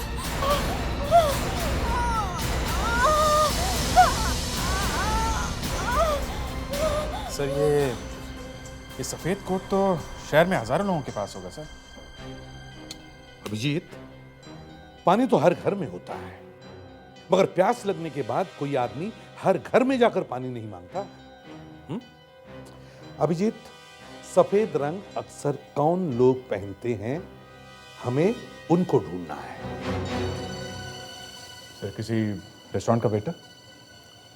[SPEAKER 14] सर ये सफेद कोट तो शहर में हजारों लोगों के पास होगा सर।
[SPEAKER 9] अभिजीत, पानी तो हर घर में होता है, मगर प्यास लगने के बाद कोई आदमी हर घर में जाकर पानी नहीं मांगता। अभिजीत, सफेद रंग अक्सर कौन लोग पहनते हैं, हमें उनको ढूंढना है।
[SPEAKER 14] सर किसी रेस्टोरेंट का वेटर,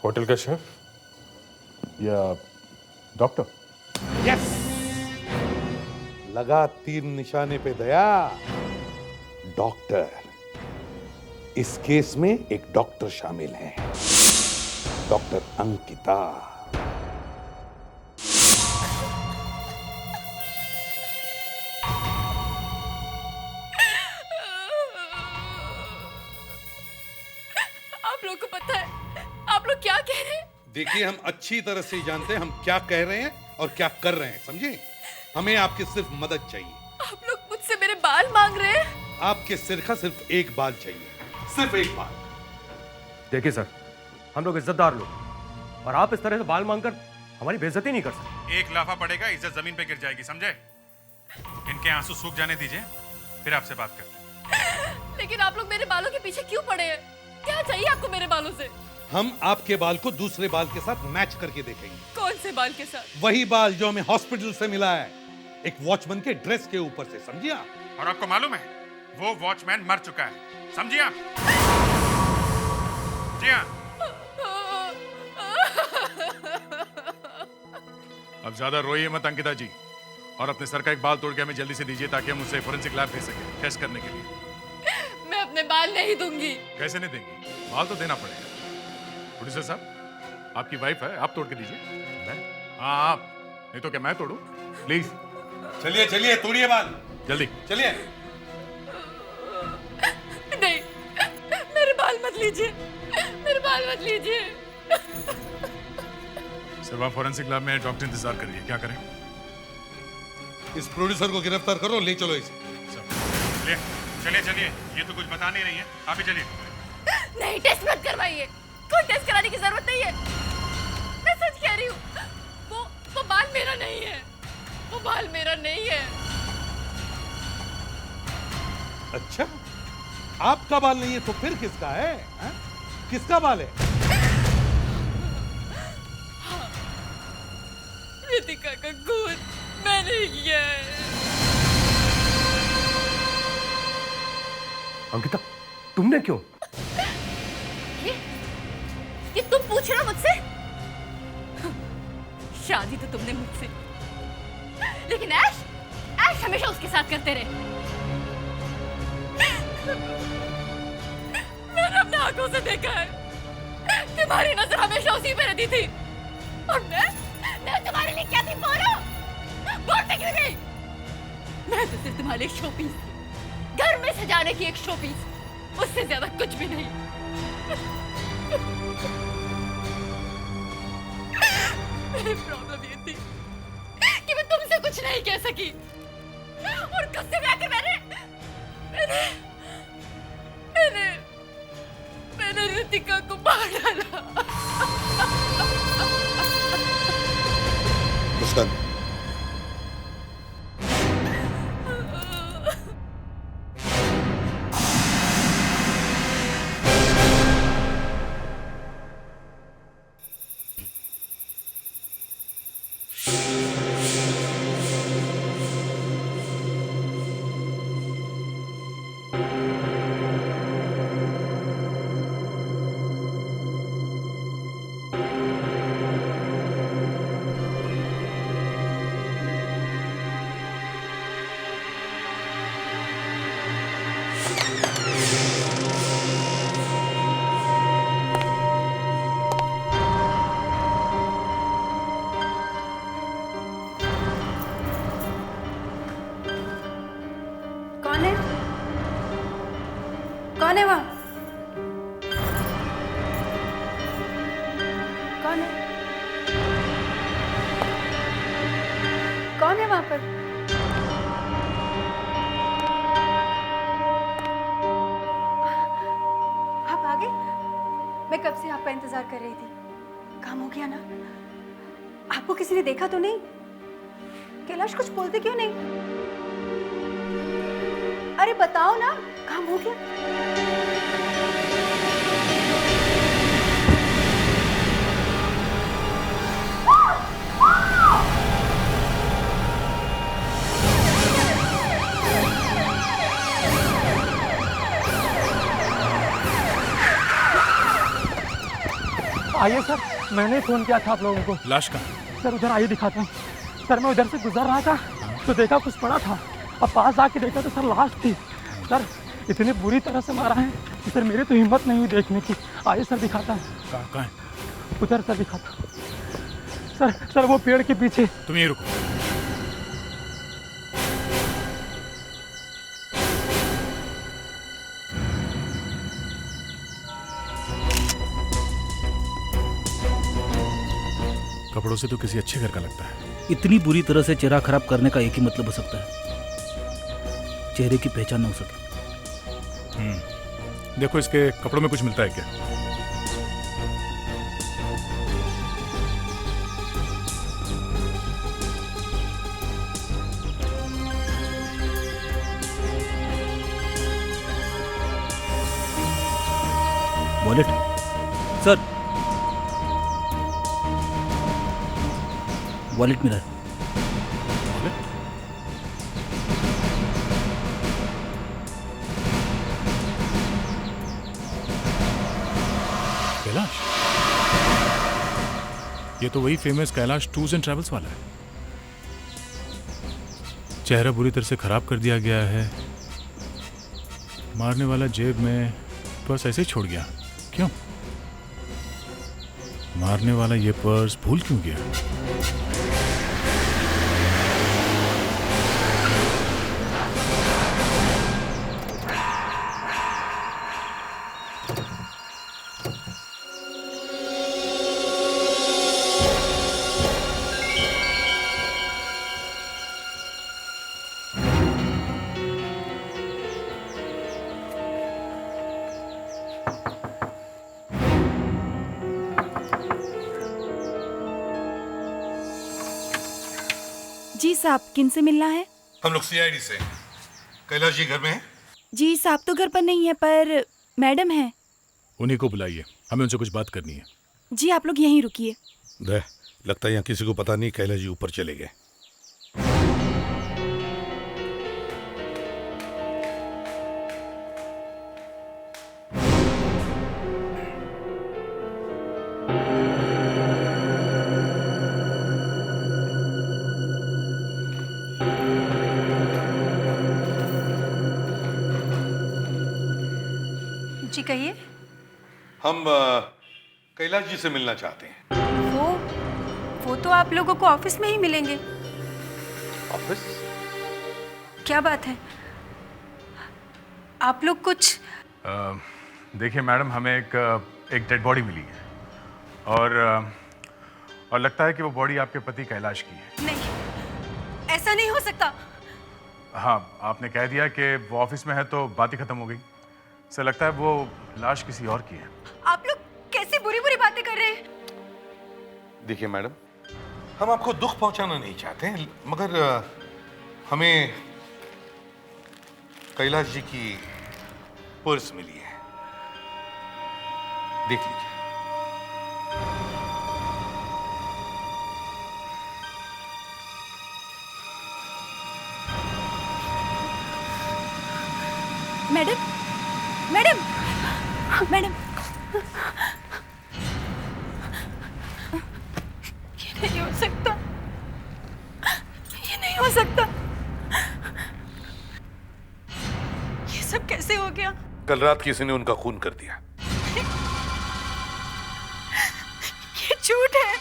[SPEAKER 14] होटल का शेफ या डॉक्टर?
[SPEAKER 9] यस, लगा तीर निशाने पे दया, डॉक्टर। इस केस में एक डॉक्टर शामिल है, डॉक्टर अंकिता।
[SPEAKER 20] आप लोग को पता है आप लोग क्या कह रहे हैं?
[SPEAKER 9] देखिए हम अच्छी तरह से जानते हैं हम क्या कह रहे हैं और क्या कर रहे हैं, समझे? हमें आपकी सिर्फ मदद चाहिए।
[SPEAKER 20] आप लोग मुझसे मेरे बाल मांग रहे हैं?
[SPEAKER 9] आपके सिर का सिर्फ एक बाल चाहिए, सिर्फ एक बाल।
[SPEAKER 2] देखिए सर, हम लोग इज्जतदार लोग, और आप इस तरह से बाल मांगकर हमारी बेइज्जती नहीं कर सकते।
[SPEAKER 11] एक लाफा पड़ेगा, इज्जत जमीन पे गिर जाएगी, समझे? इनके आंसू सूख जाने दीजिए, फिर आपसे बात करते हैं।
[SPEAKER 6] लेकिन आप लोग मेरे बालों के पीछे क्यों पड़े हैं? क्या चाहिए आपको मेरे बालों से?
[SPEAKER 9] हम आपके बाल को दूसरे बाल के साथ मैच करके देखेंगे।
[SPEAKER 6] कौन से बाल के साथ?
[SPEAKER 9] वही बाल जो हमें हॉस्पिटल से मिला है, एक वॉचमैन के ड्रेस के ऊपर से, समझिए आप?
[SPEAKER 11] और आपको मालूम है वो वॉचमैन मर चुका है, समझिए आप? जी हाँ।
[SPEAKER 14] अब ज्यादा रोइए मत अंकिता जी, और अपने सर का एक बाल तोड़ के हमें जल्दी से दीजिए ताकि हम उसे फोरेंसिक लैब भेज सकें टेस्ट करने के लिए।
[SPEAKER 6] मैं अपने बाल नहीं दूंगी।
[SPEAKER 14] कैसे नहीं देंगी? बाल तो देना पड़ेगा। प्रोड्यूसर साहब, आपकी वाइफ है, आप तोड़ के दीजिए। हाँ आप, नहीं तो क्या मैं तोड़ूं? प्लीज
[SPEAKER 9] चलिए चलिए, तोड़िए बाल
[SPEAKER 14] जल्दी,
[SPEAKER 9] चलिए।
[SPEAKER 6] नहीं, मेरे बाल मत लीजिए, मेरे बाल मत लीजिए।
[SPEAKER 14] सर वहाँ फोरेंसिक लैब में डॉक्टर इंतजार करिए, क्या करें?
[SPEAKER 9] इस प्रोड्यूसर को गिरफ्तार करो, ले चलो इसे।
[SPEAKER 11] चलिए चलिए चलिए, ये तो कुछ बता नहीं रही है, आप ही चलिए।
[SPEAKER 6] नहीं, टेस्ट मत करवाइए, कोई टेस्ट कराने की जरूरत नहीं है। मैं सच कह रही हूँ, वो बाल मेरा नहीं है, वो बाल मेरा नहीं है।
[SPEAKER 9] अच्छा, आपका बाल नहीं है तो फिर किसका है? किसका बाल है?
[SPEAKER 6] रितिका का खून मैंने किया है।
[SPEAKER 2] अंकिता, तुमने क्यों?
[SPEAKER 6] ये तुम पूछ रहे हो मुझसे? शादी तो तुमने मुझसे, लेकिन ऐश हमेशा उसके साथ करते रहे। मैंने अपने आंखों से देखा है, तुम्हारी नजर हमेशा उसी पे रहती थी, और मैं तुम्हारे लिए क्या थी बोलो? बोलते क्यों नहीं? मैं तो सिर्फ तुम्हारे लिए शोपीस थी, घर में सजाने की एक शोपीस, उससे ज्यादा कुछ भी नहीं। मेरी प्रॉब्लम ये थी कि मैं तुमसे कुछ नहीं कह सकी, और गुस्से में आकर मैंने रितिका को मार डाला।
[SPEAKER 9] मुस्कान,
[SPEAKER 20] कौन है वहाँ? कौन है? कौन है वहाँ पर? आप आ गए? मैं कब से आपका इंतजार कर रही थी। काम हो गया ना? आपको किसी ने देखा तो नहीं? कैलाश कुछ बोलते क्यों नहीं? अरे बताओ ना, काम हो गया?
[SPEAKER 18] आइए सर, मैंने फोन किया था आप लोगों को।
[SPEAKER 14] लाश का?
[SPEAKER 18] सर उधर आइए, दिखाता हूँ। सर मैं उधर से गुजर रहा था तो देखा कुछ पड़ा था, अब पास आके देखा तो सर लाश थी। सर इतनी बुरी तरह से मारा है कि सर मेरे तो हिम्मत नहीं हुई देखने की। आइए सर दिखाता हूँ।
[SPEAKER 14] कहाँ है?
[SPEAKER 18] उधर सर दिखाता हूँ। सर वो पेड़ के पीछे।
[SPEAKER 14] तुम यहीं रुको। कपड़ों से तो किसी अच्छे घर का लगता है।
[SPEAKER 17] इतनी बुरी तरह से चेहरा खराब करने का एक ही मतलब हो सकता है, चेहरे की पहचान न हो सके।
[SPEAKER 14] देखो इसके कपड़ों में कुछ मिलता है क्या?
[SPEAKER 17] वॉलेट सर, वॉलेट मिला है।
[SPEAKER 14] कैलाश, ये तो वही famous Kailash tours and travels वाला है। चेहरा बुरी तरह से खराब कर दिया गया है। मारने वाला जेब में पर्स ऐसे ही छोड़ गया। क्यों? मारने वाला ये पर्स भूल क्यों गया?
[SPEAKER 21] जी साहब, किन से मिलना है?
[SPEAKER 9] हम लोग सीआईडी से। कैलाश जी घर में हैं?
[SPEAKER 21] जी साहब तो घर पर नहीं है, पर मैडम है।
[SPEAKER 14] उन्हीं को बुलाइए, हमें उनसे कुछ बात करनी है।
[SPEAKER 21] जी आप लोग यहीं रुकिए।
[SPEAKER 9] लगता है यहाँ किसी को पता नहीं कैलाश जी ऊपर चले गए।
[SPEAKER 20] जी कहिए।
[SPEAKER 9] हम कैलाश जी से मिलना चाहते हैं।
[SPEAKER 20] वो तो आप लोगों को ऑफिस में ही मिलेंगे।
[SPEAKER 9] ऑफिस?
[SPEAKER 20] क्या बात है, आप लोग कुछ?
[SPEAKER 11] देखिए मैडम, हमें एक डेड बॉडी मिली है और लगता है कि वो बॉडी आपके पति कैलाश की है।
[SPEAKER 20] नहीं, ऐसा नहीं हो सकता।
[SPEAKER 11] हाँ, आपने कह दिया कि वो ऑफिस में है तो बात ही खत्म हो गई। सर लगता है वो लाश किसी और की है।
[SPEAKER 20] आप लोग कैसी बुरी बुरी बातें कर रहे हैं?
[SPEAKER 9] देखिए मैडम, हम आपको दुख पहुंचाना नहीं चाहते हैं, मगर हमें कैलाश जी की पर्स मिली है, देख लीजिए।
[SPEAKER 21] मैडम, मैडम, मैडम,
[SPEAKER 20] ये नहीं हो सकता, ये नहीं हो सकता। ये सब कैसे हो गया?
[SPEAKER 9] कल रात किसी ने उनका खून कर दिया।
[SPEAKER 20] ये झूठ है,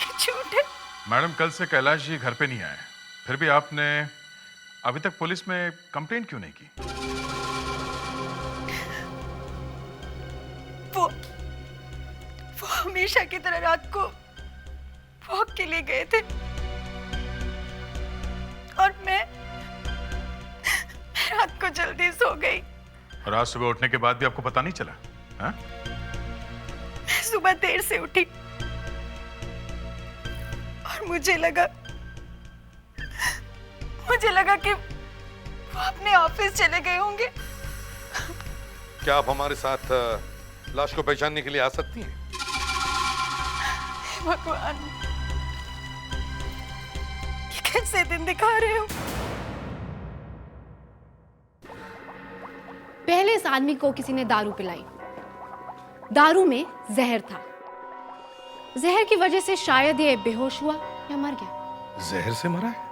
[SPEAKER 20] ये झूठ है।
[SPEAKER 11] मैडम, कल से कैलाश जी घर पे नहीं आए, फिर भी आपने अभी तक पुलिस में कंप्लेंट क्यों नहीं की?
[SPEAKER 20] वो हमेशा की तरह रात को वॉक के लिए गए थे और मैं रात को जल्दी सो गई।
[SPEAKER 11] और आज सुबह उठने के बाद भी आपको पता नहीं चला? हाँ?
[SPEAKER 20] मैं सुबह देर से उठी और मुझे लगा कि वो अपने ऑफिस चले गए होंगे।
[SPEAKER 9] क्या आप हमारे साथ लाश को पहचानने के लिए आ सकती हैं?
[SPEAKER 20] भगवान, ये कैसे दिन दिखा रहे हो?
[SPEAKER 4] पहले इस आदमी को किसी ने दारू पिलाई। दारू में जहर था। जहर की वजह से शायद ये बेहोश हुआ या मर गया।
[SPEAKER 9] जहर से मरा है?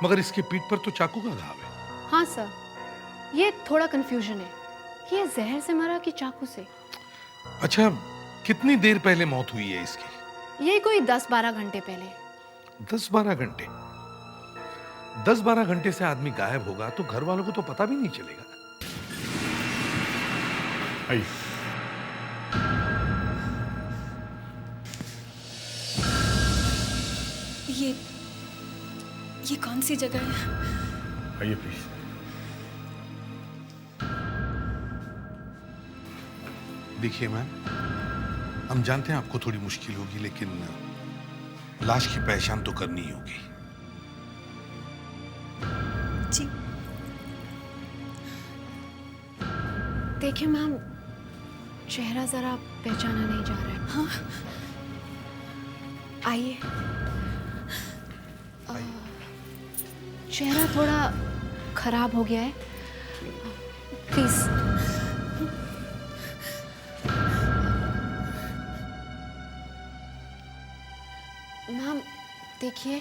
[SPEAKER 9] मगर इसकी पीठ पर तो चाकू का घाव है।
[SPEAKER 4] हाँ सर, ये थोड़ा कंफ्यूजन है कि ये जहर से मरा कि चाकू से।
[SPEAKER 9] अच्छा, कितनी देर पहले मौत हुई है इसकी?
[SPEAKER 4] ये कोई 10-12 घंटे पहले।
[SPEAKER 9] 10-12 घंटे? 10-12 घंटे से आदमी गायब होगा तो घर वालों को तो पता भी नहीं चलेगा।
[SPEAKER 11] आइए।
[SPEAKER 21] ये कौन सी जगह है?
[SPEAKER 11] आइए प्लीज।
[SPEAKER 9] देखिए मैम, हम जानते हैं आपको थोड़ी मुश्किल होगी, लेकिन लाश की पहचान तो करनी ही होगी।
[SPEAKER 21] जी।
[SPEAKER 4] देखिए मैम,
[SPEAKER 20] चेहरा जरा पहचाना नहीं जा रहा है। हाँ आइए। चेहरा थोड़ा खराब हो गया है, प्लीज। मैम देखिए।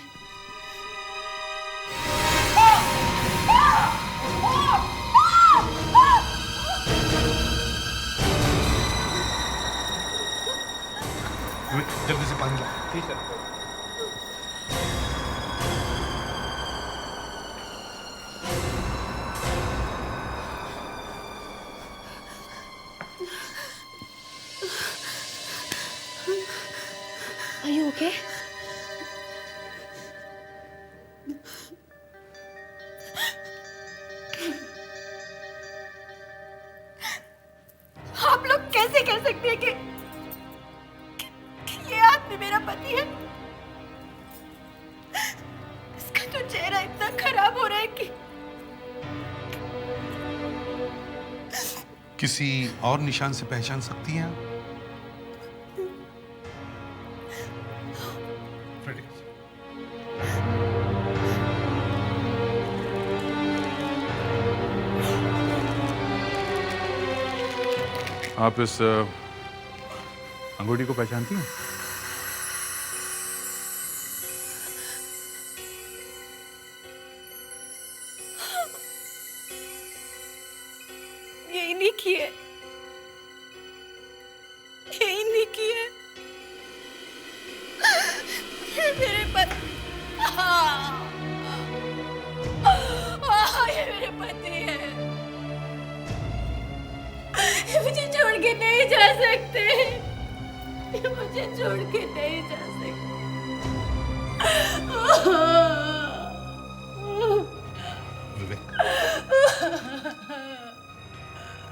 [SPEAKER 9] जल्दी से पानी ला।
[SPEAKER 19] ठीक है।
[SPEAKER 20] Are you okay?
[SPEAKER 21] आप लोग कैसे कह सकते हैं कि ये आदमी मेरा पति है? इसका तो चेहरा इतना खराब हो रहा है कि
[SPEAKER 9] किसी और निशान से पहचान सकती हैं आप?
[SPEAKER 11] आप इस अंगूठी को पहचानती हैं?
[SPEAKER 21] ये इन्हीं की है, ये इन्हीं की है। ये मेरे पति, ये मेरे पति है। ये मुझे छोड़ के नहीं जा सकते, ये मुझे छोड़ के नहीं जा सकते।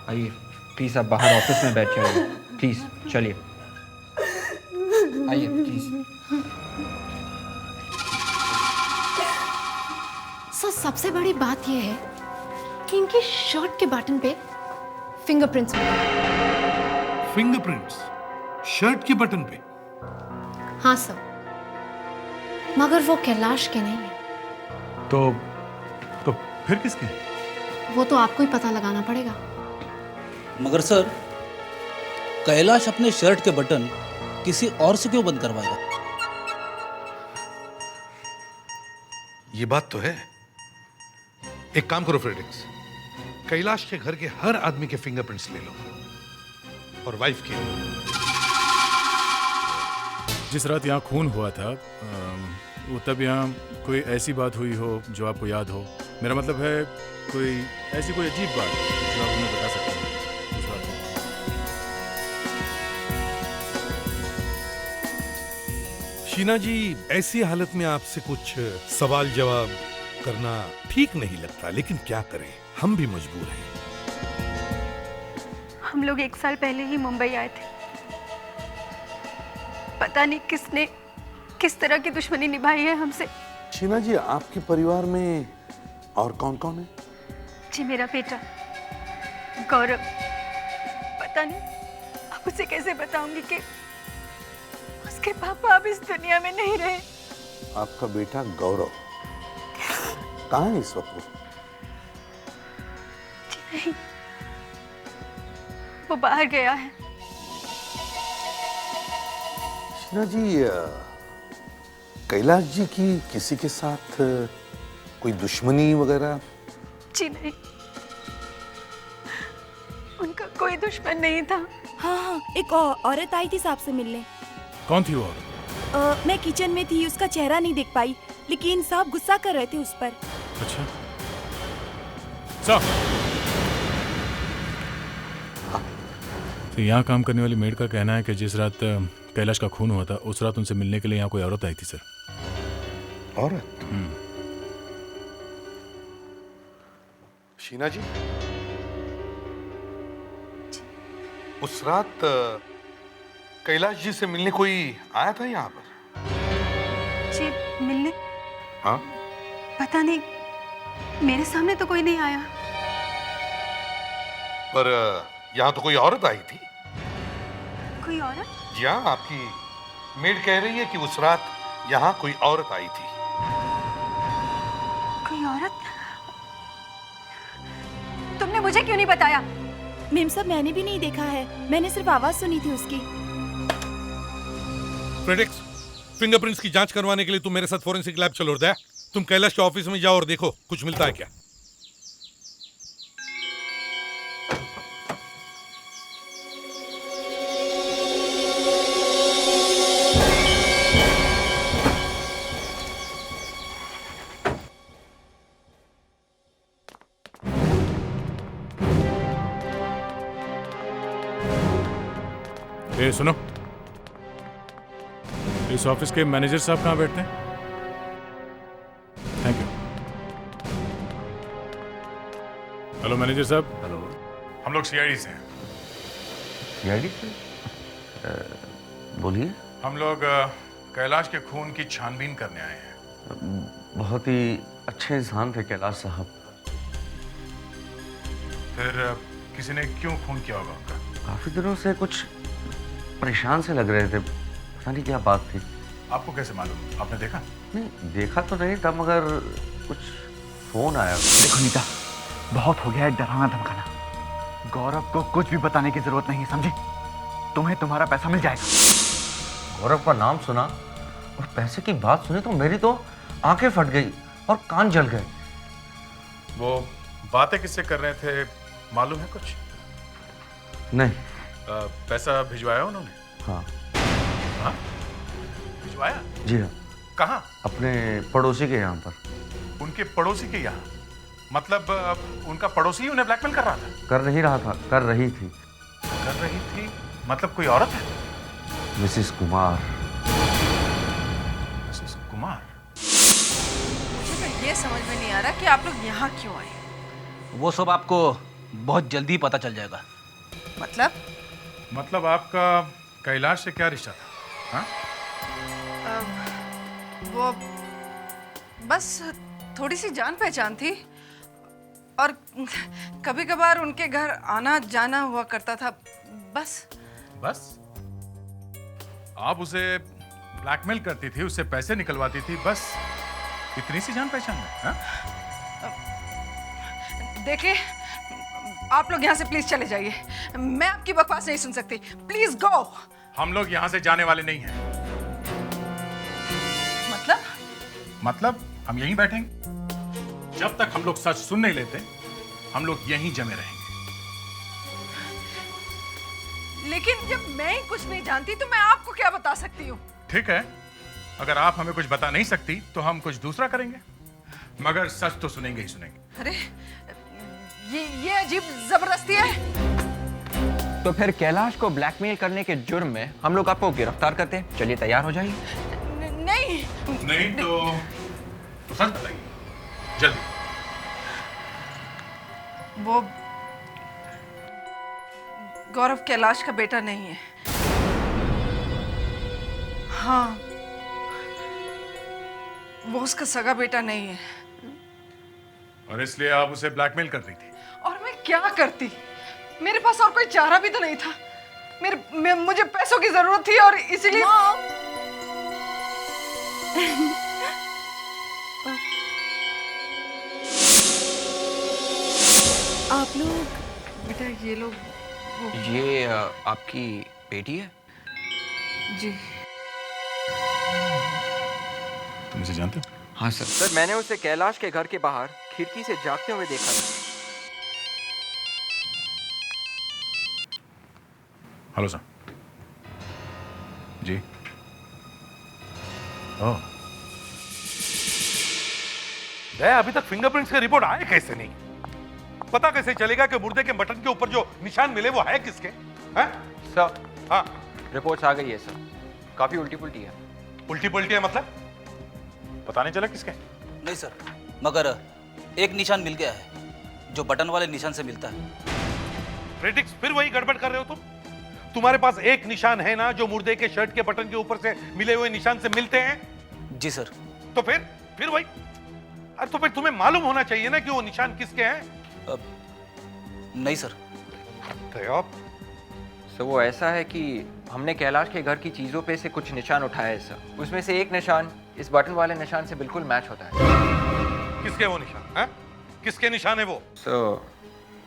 [SPEAKER 3] आइए प्लीज, आप बाहर ऑफिस में बैठ जाइए प्लीज। चलिए आइए प्लीज।
[SPEAKER 20] सर सबसे बड़ी बात यह है कि इनकी शर्ट के बटन पे फिंगरप्रिंट्स मिले।
[SPEAKER 9] फिंगरप्रिंट्स शर्ट के बटन पे?
[SPEAKER 20] हाँ सर, मगर वो कैलाश के नहीं है।
[SPEAKER 14] तो फिर किसके?
[SPEAKER 20] वो तो आपको ही पता लगाना पड़ेगा।
[SPEAKER 17] मगर सर, कैलाश अपने शर्ट के बटन किसी और से क्यों बंद करवाएगा?
[SPEAKER 9] ये बात तो है। एक काम करो फ्रेडिक्स, कैलाश के घर के हर आदमी के फिंगरप्रिंट्स ले लो और वाइफ के।
[SPEAKER 14] जिस रात यहाँ खून हुआ था वो तब यहाँ कोई ऐसी बात हुई हो जो आपको याद हो? मेरा मतलब है कोई ऐसी कोई अजीब बात जो आप हमें बता सकते हैं उस रात में।
[SPEAKER 9] शीना जी, ऐसी हालत में आपसे कुछ सवाल जवाब करना ठीक नहीं लगता, लेकिन क्या करें, हम भी मजबूर हैं।
[SPEAKER 21] हम लोग 1 साल पहले ही मुंबई आए थे। पता नहीं किसने किस तरह की दुश्मनी निभाई है हमसे।
[SPEAKER 9] शीना जी, आपके परिवार में और कौन कौन है?
[SPEAKER 21] जी मेरा बेटा गौरव, पता नहीं अब उसे कैसे बताऊंगी कि उसके पापा अब इस दुनिया में नहीं रहे।
[SPEAKER 9] आपका बेटा गौरव कहाँ है इस वक्त?
[SPEAKER 21] जी नहीं, वो बाहर गया है।
[SPEAKER 9] शीना जी, कैलाश जी की किसी के साथ कोई दुश्मनी वगैरह?
[SPEAKER 21] जी नहीं, उनका कोई दुश्मन नहीं था।
[SPEAKER 22] हाँ, एक औरत आई थी साहब से मिलने।
[SPEAKER 14] कौन थी वो औरत?
[SPEAKER 22] मैं किचन में थी, उसका चेहरा नहीं देख पाई, लेकिन साहब गुस्सा कर रहे थे उस पर।
[SPEAKER 14] अच्छा साहब, तो यहाँ काम करने वाली मेड का कहना है कि जिस रात कैलाश का खून हुआ था उस रात उनसे मिलने के लिए यहाँ कोई औरत आई थी सर।
[SPEAKER 9] औरत? शीना जी, उस रात कैलाश जी से मिलने कोई आया था यहाँ पर?
[SPEAKER 21] जी मिलने?
[SPEAKER 9] हाँ?
[SPEAKER 21] पता नहीं, मेरे सामने तो कोई नहीं आया।
[SPEAKER 9] पर यहाँ तो कोई औरत आई थी।
[SPEAKER 20] कोई औरत?
[SPEAKER 9] जी हाँ, आपकी मेड कह रही है कि उस रात यहाँ कोई औरत आई थी।
[SPEAKER 20] कोई औरत? तुमने मुझे क्यों नहीं बताया?
[SPEAKER 22] मेम साहब मैंने भी नहीं देखा है, मैंने सिर्फ आवाज सुनी थी उसकी।
[SPEAKER 10] प्रेडिक्स, फिंगरप्रिंट्स की जांच करवाने के लिए तुम मेरे साथ फोरेंसिक लैब चलो। दया, तुम कैलाश के ऑफिस में जाओ और देखो कुछ मिलता है क्या।
[SPEAKER 14] ए सुनो, इस ऑफिस के मैनेजर साहब कहाँ बैठते हैं? Thank you. हेलो मैनेजर साहब।
[SPEAKER 11] हेलो, हम लोग सीआईडी से हैं।
[SPEAKER 15] सीआईडी से? बोलिए।
[SPEAKER 11] हम लोग कैलाश के खून की छानबीन करने आए हैं।
[SPEAKER 15] बहुत ही अच्छे इंसान थे कैलाश साहब।
[SPEAKER 11] फिर किसी ने क्यों खून किया होगा उनका?
[SPEAKER 15] काफी दिनों से कुछ परेशान से लग रहे थे, पता नहीं क्या बात थी।
[SPEAKER 11] आपको कैसे मालूम? आपने देखा?
[SPEAKER 15] नहीं, देखा तो नहीं था, मगर कुछ फोन आया।
[SPEAKER 23] देखो नीता, बहुत हो गया है डराना धमकाना। गौरव को कुछ भी बताने की जरूरत नहीं है, समझी? तुम्हें तुम्हारा पैसा मिल जाएगा।
[SPEAKER 15] गौरव का नाम सुना और पैसे की बात सुनी तो मेरी तो आंखें फट गई और कान जल गए।
[SPEAKER 11] वो बातें किससे कर रहे थे मालूम है कुछ?
[SPEAKER 15] नहीं।
[SPEAKER 11] पैसा भिजवाया उन्होंने?
[SPEAKER 15] हाँ।
[SPEAKER 11] हाँ? भिजवाया?
[SPEAKER 15] जी हाँ।
[SPEAKER 11] कहाँ?
[SPEAKER 15] अपने पड़ोसी के यहाँ पर।
[SPEAKER 11] उनके पड़ोसी के यहाँ? मतलब उनका पड़ोसी ही उन्हें ब्लैकमेल कर रहा था?
[SPEAKER 15] कर नहीं रहा था, कर रही थी।
[SPEAKER 11] कर रही थी? मतलब कोई औरत है?
[SPEAKER 15] मिसेस कुमार।
[SPEAKER 11] मिसेस कुमार?
[SPEAKER 24] मुझे तो ये समझ में नहीं आ रहा कि आप लोग यहाँ क्यों आए।
[SPEAKER 17] वो सब आपको बहुत जल्दी पता चल जाएगा।
[SPEAKER 11] मतलब आपका कैलाश से क्या रिश्ता था? हाँ?
[SPEAKER 24] वो बस थोड़ी सी जान पहचान थी और कभी कभार उनके घर आना जाना हुआ करता था, बस।
[SPEAKER 11] बस? आप उसे ब्लैकमेल करती थी, उससे पैसे निकलवाती थी, बस इतनी सी जान पहचान है? हाँ?
[SPEAKER 24] देखिए, आप लोग यहाँ से प्लीज चले जाइए, मैं आपकी बकवास नहीं सुन सकती। Please go.
[SPEAKER 11] हम लोग यहाँ से जाने वाले नहीं हैं। मतलब हम यहीं बैठेंगे जब तक हम लोग सच सुन नहीं लेते। हम लोग यहीं जमे रहेंगे।
[SPEAKER 24] लेकिन जब मैं ही कुछ नहीं जानती तो मैं आपको क्या बता सकती हूँ?
[SPEAKER 11] ठीक है, अगर आप हमें कुछ बता नहीं सकती तो हम कुछ दूसरा करेंगे, मगर सच तो सुनेंगे ही सुनेंगे।
[SPEAKER 24] अरे ये अजीब जबरदस्ती है।
[SPEAKER 3] तो फिर कैलाश को ब्लैकमेल करने के जुर्म में हम लोग आपको गिरफ्तार करते हैं। चलिए तैयार हो जाइए।
[SPEAKER 11] नहीं तो सच बताइए जल्दी।
[SPEAKER 24] वो गौरव कैलाश का बेटा नहीं है। हाँ, वो उसका सगा बेटा नहीं है।
[SPEAKER 11] और इसलिए आप उसे ब्लैकमेल कर रही थी?
[SPEAKER 24] और मैं क्या करती? मेरे पास और कोई चारा भी तो नहीं था। मुझे पैसों की जरूरत थी और इसीलिए।
[SPEAKER 22] आप लोग?
[SPEAKER 24] बेटा ये लोग
[SPEAKER 3] ये आपकी बेटी है?
[SPEAKER 24] जी।
[SPEAKER 11] तुम इसे जानते हो?
[SPEAKER 3] हाँ सर। सर मैंने उसे कैलाश के घर के बाहर खिड़की से जागते हुए देखा था।
[SPEAKER 11] Hello sir. जी। ओह।
[SPEAKER 9] दया, अभी तक फिंगरप्रिंट्स का रिपोर्ट आए कैसे नहीं? पता कैसे चलेगा कि मुर्दे के मटन के ऊपर जो निशान मिले वो है किसके? हैं?
[SPEAKER 3] सर,
[SPEAKER 9] हाँ,
[SPEAKER 3] रिपोर्ट्स आ गई है सर। काफी उल्टी पुल्टी है।
[SPEAKER 9] उल्टी पुल्टी है मतलब?
[SPEAKER 11] पता नहीं चला किसके?
[SPEAKER 17] नहीं सर, मगर एक निशान मिल गया है जो बटन वाले निशान से मिलता है।
[SPEAKER 9] प्रेडिक्स, फिर वही गड़बड़ कर रहे हो तुम? तुम्हारे पास एक निशान है ना जो मुर्दे के शर्ट के बटन के ऊपर से मिले हुए निशान से मिलते हैं?
[SPEAKER 17] जी सर।
[SPEAKER 9] तो फिर वही। अरे तो फिर तुम्हें मालूम होना चाहिए ना कि वो निशान किसके हैं?
[SPEAKER 17] नहीं सर।
[SPEAKER 3] सर वो ऐसा है कि हमने कैलाश के घर की चीजों पे से कुछ निशान उठाए हैं सर। उसमें से एक निशान इस बटन वाले निशान से बिल्कुल मैच होता है।
[SPEAKER 9] किसके वो निशान हैं? किसके निशान है वो?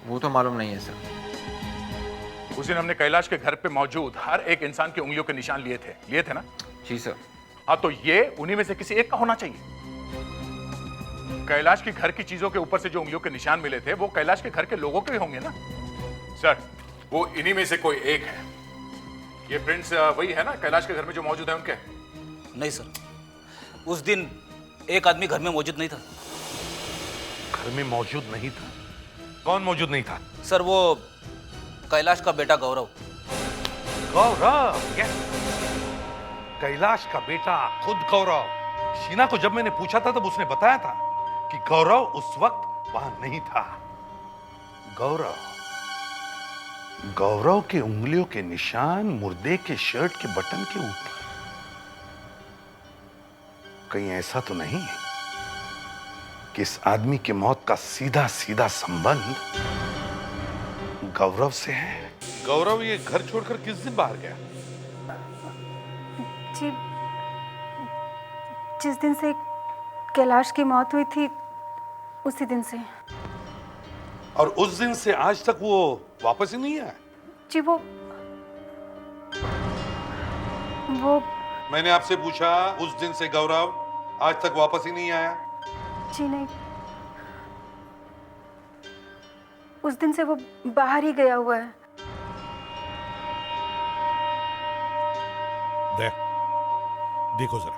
[SPEAKER 3] वो तो मालूम नहीं है सर।
[SPEAKER 5] उस दिन हमने कैलाश के घर पे मौजूद हर एक इंसान की उंगलियों के निशान लिए थे ना?
[SPEAKER 3] जी सर।
[SPEAKER 5] हाँ, तो ये उन्हीं में से किसी एक का होना चाहिए। कैलाश के घर की चीजों के ऊपर से जो उंगलियों के निशान मिले थे वो कैलाश के घर के लोगों के भी होंगे ना? सर, वो इन्हीं में से कोई एक है। ये प्रिंट्स वही है ना कैलाश के घर में जो मौजूद है उनके?
[SPEAKER 17] नहीं सर, उस दिन एक आदमी घर में मौजूद नहीं था।
[SPEAKER 9] घर में मौजूद नहीं था? कौन मौजूद नहीं था?
[SPEAKER 17] सर, वो कैलाश का बेटा गौरव।
[SPEAKER 9] गौरव? यस, कैलाश का बेटा खुद गौरव। शीना को जब मैंने पूछा था तब उसने बताया था कि गौरव उस वक्त वहां नहीं था। गौरव के उंगलियों के निशान मुर्दे के शर्ट के बटन के ऊपर। कहीं ऐसा तो नहीं कि इस आदमी की मौत का सीधा सीधा संबंध गौरव से है? गौरव ये घर छोड़कर किस दिन बाहर गया?
[SPEAKER 20] जी, जिस दिन से कैलाश की मौत हुई थी उसी दिन से।
[SPEAKER 9] और उस दिन से आज तक वो वापस ही नहीं आया?
[SPEAKER 20] जी, वो
[SPEAKER 9] मैंने आपसे पूछा, उस दिन से गौरव आज तक वापस ही नहीं आया?
[SPEAKER 20] जी नहीं, उस दिन से वो बाहर ही गया हुआ है।
[SPEAKER 10] देखो जरा।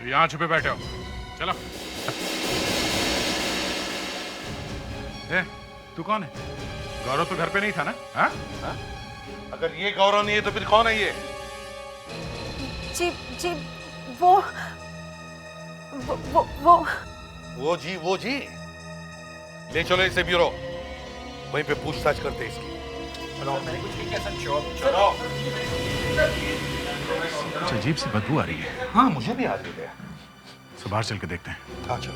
[SPEAKER 11] यहाँ छुपे बैठे हो, चलो। तू कौन है? गौरव तो घर पे नहीं था ना? हाँ?
[SPEAKER 9] अगर ये गौरव नहीं है तो फिर कौन है ये?
[SPEAKER 20] जी जी, वो जी।
[SPEAKER 9] ले चलो इसे ब्यूरो, वहीं पे पूछताछ करते इसकी।
[SPEAKER 11] मैंने कुछ नहीं किया सर। चलो।
[SPEAKER 14] कुछ अजीब सी बदबू आ रही है।
[SPEAKER 9] हाँ, मुझे भी आ रही है।
[SPEAKER 14] तो बाहर चल के देखते हैं।
[SPEAKER 9] हाँ, चलो।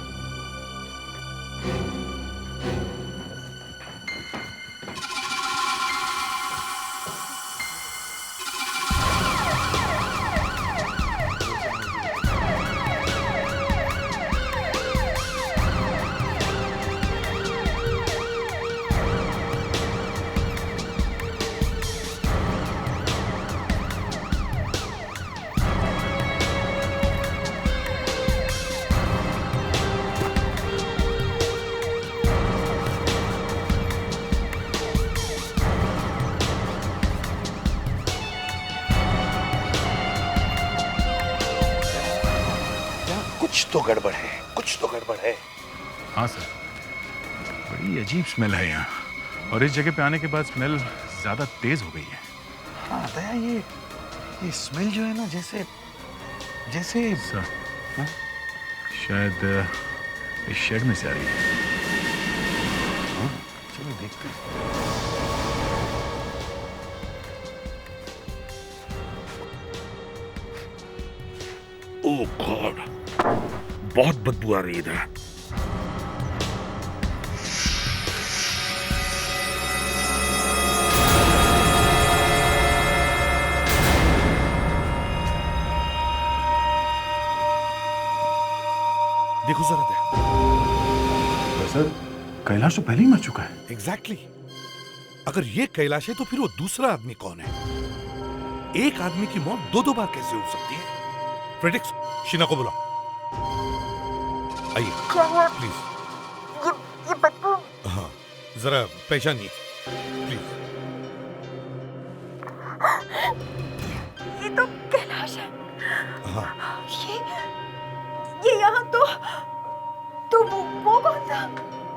[SPEAKER 9] कुछ तो गड़बड़ है।
[SPEAKER 14] हाँ सर, बड़ी अजीब स्मेल है यहाँ, और इस जगह पे आने के बाद स्मेल ज्यादा तेज हो गई है।
[SPEAKER 9] हाँ दया, ये स्मेल जो है ना, जैसे
[SPEAKER 14] सर, शायद इस शेड में से आ रही है।
[SPEAKER 9] चलो देखते हैं। ओह गॉड, बहुत बदबू आ रही है इधर। देखो जरा दे।
[SPEAKER 14] सर, कैलाश तो पहले ही मर चुका है।
[SPEAKER 9] एग्जैक्टली। अगर ये कैलाश है तो फिर वो दूसरा आदमी कौन है?
[SPEAKER 10] एक आदमी की मौत दो बार कैसे हो सकती है? फ्रेडिक्स, शीना को बुलाओ। आइए प्लीज।
[SPEAKER 22] ये बदबू।
[SPEAKER 10] हाँ, जरा पहचानिए प्लीज।
[SPEAKER 22] ये तो कैलाश है।
[SPEAKER 10] हाँ,
[SPEAKER 22] ये यहाँ तो वो कौन था?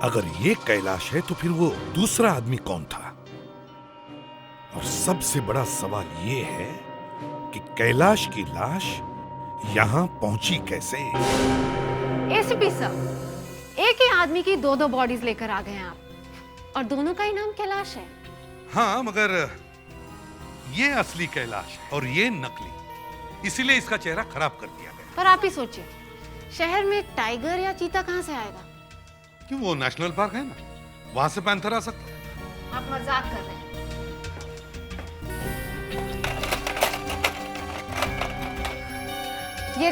[SPEAKER 10] अगर ये कैलाश है तो फिर वो दूसरा आदमी कौन था? और सबसे बड़ा सवाल ये है कि कैलाश की लाश यहाँ पहुंची कैसे?
[SPEAKER 4] एसीपी साहब, एक ही आदमी की दो बॉडीज लेकर आ गए हैं आप, और दोनों का ही नाम कैलाश है।
[SPEAKER 10] हाँ, मगर ये असली कैलाश है और ये नकली, इसीलिए इसका चेहरा खराब कर दिया गया।
[SPEAKER 4] पर आप ही सोचिए, शहर में टाइगर या चीता कहाँ से आएगा?
[SPEAKER 10] क्यों, वो नेशनल पार्क है ना, वहां से पैंथर आ सकता है।
[SPEAKER 4] आप मजाक कर रहे हैं। ये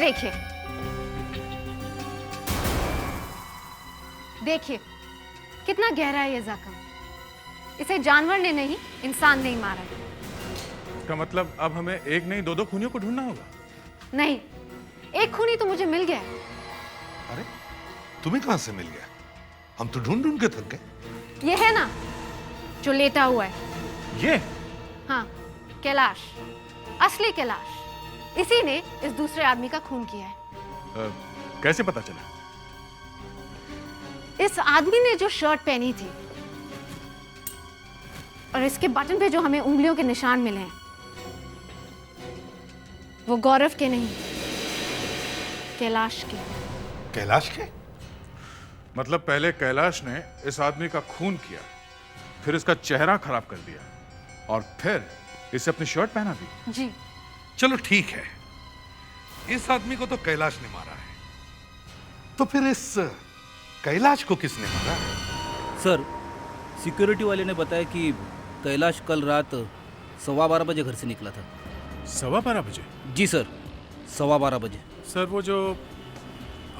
[SPEAKER 4] देखिए कितना गहरा है ये जख्म। इसे जानवर ने नहीं, इंसान ने ही मारा है।
[SPEAKER 11] इसका मतलब अब हमें एक नहीं दो खूनियों को ढूंढना होगा?
[SPEAKER 4] नहीं, एक खूनी तो मुझे मिल गया है।
[SPEAKER 10] अरे, तुम्हें कहां से मिल गया? हम तो ढूंढ ढूंढ के थक गए।
[SPEAKER 4] ये है ना जो लेटा हुआ है।
[SPEAKER 11] ये?
[SPEAKER 4] हाँ, कैलाश, असली कैलाश। इसी ने इस दूसरे आदमी का खून किया है।
[SPEAKER 11] कैसे पता चला?
[SPEAKER 4] इस आदमी ने जो शर्ट पहनी थी और इसके बटन पे जो हमें उंगलियों के निशान मिले हैं, वो गौरव के नहीं, कैलाश के।
[SPEAKER 10] कैलाश के?
[SPEAKER 11] मतलब पहले कैलाश ने इस आदमी का खून किया, फिर इसका चेहरा खराब कर दिया और फिर इसे अपनी शर्ट पहना दी।
[SPEAKER 4] जी।
[SPEAKER 10] चलो ठीक है, इस आदमी को तो कैलाश ने मारा है, तो फिर इस कैलाश को किसने मारा?
[SPEAKER 17] सर, सिक्योरिटी वाले ने बताया कि कैलाश कल रात 12:15 बजे घर से निकला था।
[SPEAKER 14] 12:15 बजे?
[SPEAKER 17] जी सर, 12:15 बजे।
[SPEAKER 14] सर, वो जो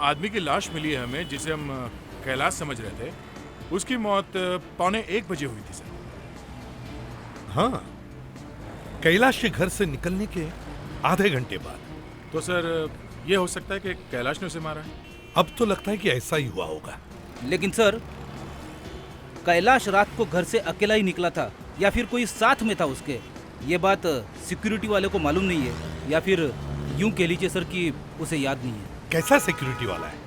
[SPEAKER 14] आदमी की लाश मिली है हमें, जिसे हम कैलाश समझ रहे थे, उसकी मौत 12:45 बजे हुई थी सर।
[SPEAKER 10] हाँ, कैलाश के घर से निकलने के आधे घंटे बाद।
[SPEAKER 14] तो सर, ये हो सकता है कि कैलाश ने उसे मारा है।
[SPEAKER 10] अब तो लगता है कि ऐसा ही हुआ होगा।
[SPEAKER 17] लेकिन सर, कैलाश रात को घर से अकेला ही निकला था या फिर कोई साथ में था उसके, ये बात सिक्योरिटी वाले को मालूम नहीं है, या फिर यूं कह लीजिए सर कि उसे याद नहीं है।
[SPEAKER 10] कैसा सिक्योरिटी वाला है?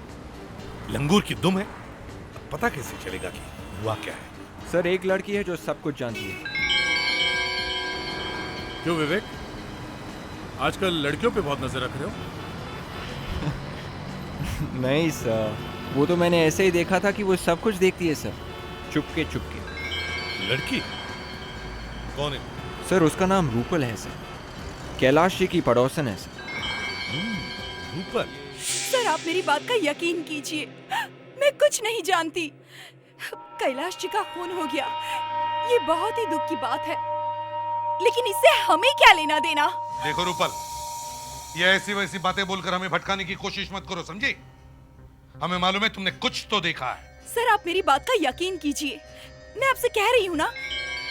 [SPEAKER 10] लंगूर की दुम है, पता कैसे चलेगा कि हुआ क्या है?
[SPEAKER 3] सर, एक लड़की है जो सब कुछ जानती है।
[SPEAKER 14] क्यों विवेक, आजकल लड़कियों पे बहुत नजर रख रहे हो?
[SPEAKER 3] नहीं सर, वो तो मैंने ऐसे ही देखा था कि वो सब कुछ देखती है सर, चुपके चुपके।
[SPEAKER 10] लड़की कौन है?
[SPEAKER 3] सर, उसका नाम रूपल है सर, कैलाश जी की पड़ोसन है सर।
[SPEAKER 10] रूपल?
[SPEAKER 22] सर, आप मेरी बात का यकीन कीजिए, मैं कुछ नहीं जानती। कैलाश जी का खून हो गया, ये बहुत ही दुख की बात है, लेकिन इससे हमें क्या लेना देना?
[SPEAKER 10] देखो रूपल, ये ऐसी वैसी बातें बोलकर हमें भटकाने की कोशिश मत करो, समझे? हमें मालूम है तुमने कुछ तो देखा है।
[SPEAKER 22] सर, आप मेरी बात का यकीन कीजिए, मैं आपसे कह रही हूँ ना,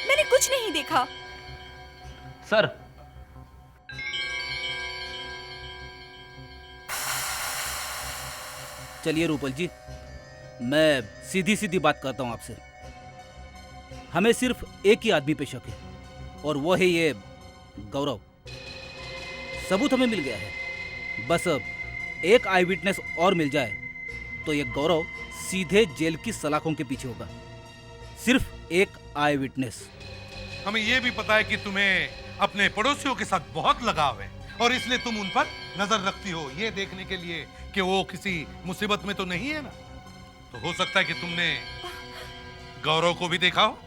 [SPEAKER 22] मैंने कुछ नहीं देखा।
[SPEAKER 17] सर, चलिए रूपल जी, मैं सीधी सीधी बात करता हूँ आपसे। हमें सिर्फ एक ही आदमी पे शक है, और वो है ये गौरव। सबूत हमें मिल गया है, बस एक आई विटनेस और मिल जाए तो ये गौरव सीधे जेल की सलाखों के पीछे होगा। सिर्फ एक आई विटनेस।
[SPEAKER 10] हमें यह भी पता है कि तुम्हें अपने पड़ोसियों के साथ बहुत लगाव है, और इसलिए तुम उन पर नजर रखती हो, ये देखने के लिए कि वो किसी मुसीबत में तो नहीं है ना। तो हो सकता है कि तुमने गौरव को भी देखा हो।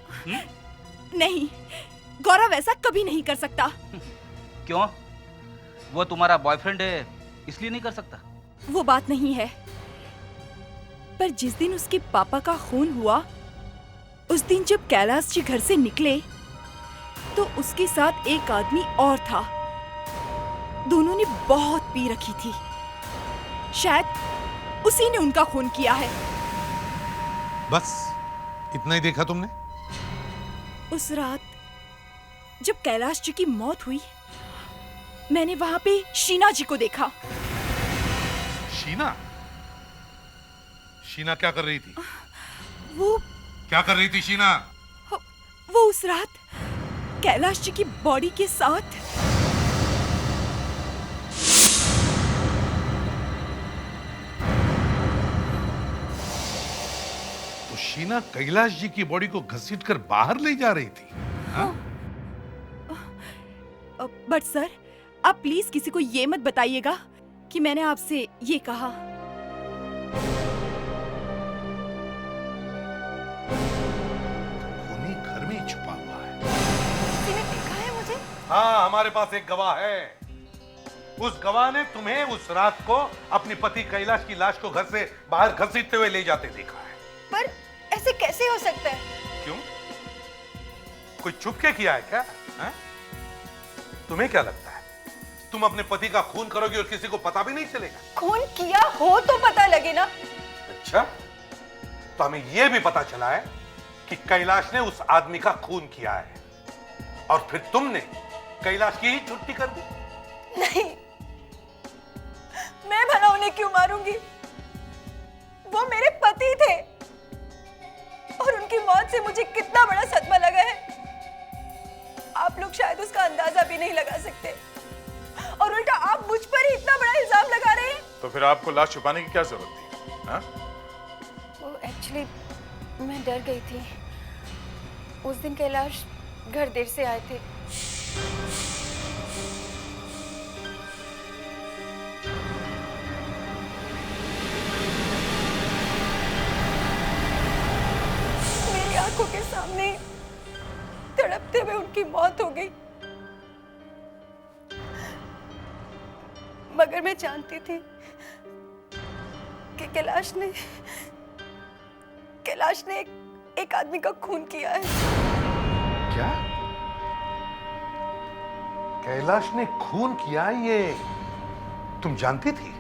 [SPEAKER 22] नहीं, गौरव ऐसा कभी नहीं कर सकता।
[SPEAKER 17] क्यों? वो तुम्हारा बॉयफ्रेंड है, इसलिए नहीं कर सकता?
[SPEAKER 22] वो बात नहीं है, पर जिस दिन उसके पापा का खून हुआ, उस दिन जब कैलाश जी घर से निकले तो उसके साथ एक आदमी और था। दोनों ने बहुत पी रखी थी, शायद उसी ने उनका खून किया है।
[SPEAKER 10] बस इतना ही देखा तुमने?
[SPEAKER 22] उस रात जब कैलाश जी की मौत हुई, मैंने वहां पे शीना जी को देखा।
[SPEAKER 10] शीना? शीना क्या कर रही थी?
[SPEAKER 22] वो
[SPEAKER 10] क्या कर रही थी शीना?
[SPEAKER 22] वो उस रात कैलाश जी की बॉडी के साथ।
[SPEAKER 10] तो शीना कैलाश जी की बॉडी को घसीटकर बाहर ले जा रही थी? हाँ?
[SPEAKER 22] बट सर, आप प्लीज किसी को ये मत बताइएगा कि मैंने आपसे ये कहा।
[SPEAKER 10] खूनी घर में ही छुपा हुआ है।
[SPEAKER 20] किसी ने देखा है मुझे?
[SPEAKER 10] हाँ, हमारे पास एक गवाह है। उस गवाह ने तुम्हें उस रात को अपने पति कैलाश की लाश को घर से बाहर घसीटते हुए ले जाते देखा है।
[SPEAKER 20] पर ऐसे कैसे हो सकता है?
[SPEAKER 10] क्यों? कोई छुप के किया है क्या? है? तुम्हें क्या लगता है तुम अपने पति का खून करोगे और किसी को पता भी नहीं चलेगा?
[SPEAKER 20] खून किया हो तो पता लगे ना।
[SPEAKER 10] अच्छा, तो हमें यह भी पता चला है कि कैलाश ने उस आदमी का खून किया है और फिर तुमने कैलाश की ही छुट्टी कर दी।
[SPEAKER 20] नहीं, मैं भला उन्हें क्यों मारूंगी? वो मेरे पति थे और उनकी मौत से मुझे कितना बड़ा सदमा लगा है, आप लोग शायद उसका अंदाजा भी नहीं लगा सकते। और उल्टा आप मुझ पर ही इतना बड़ा इल्जाम लगा रहे हैं।
[SPEAKER 5] तो फिर आपको लाश छुपाने की क्या जरूरत थी? हाँ?
[SPEAKER 20] वो एक्चुअली मैं डर गई थी। उस दिन कैलाश घर देर से आए थे। मेरी आंखों के सामने तड़पते हुए उनकी मौत हो गई। मगर मैं जानती थी कि कैलाश ने एक आदमी का खून किया है।
[SPEAKER 10] क्या? कैलाश ने खून किया ये तुम जानती थी?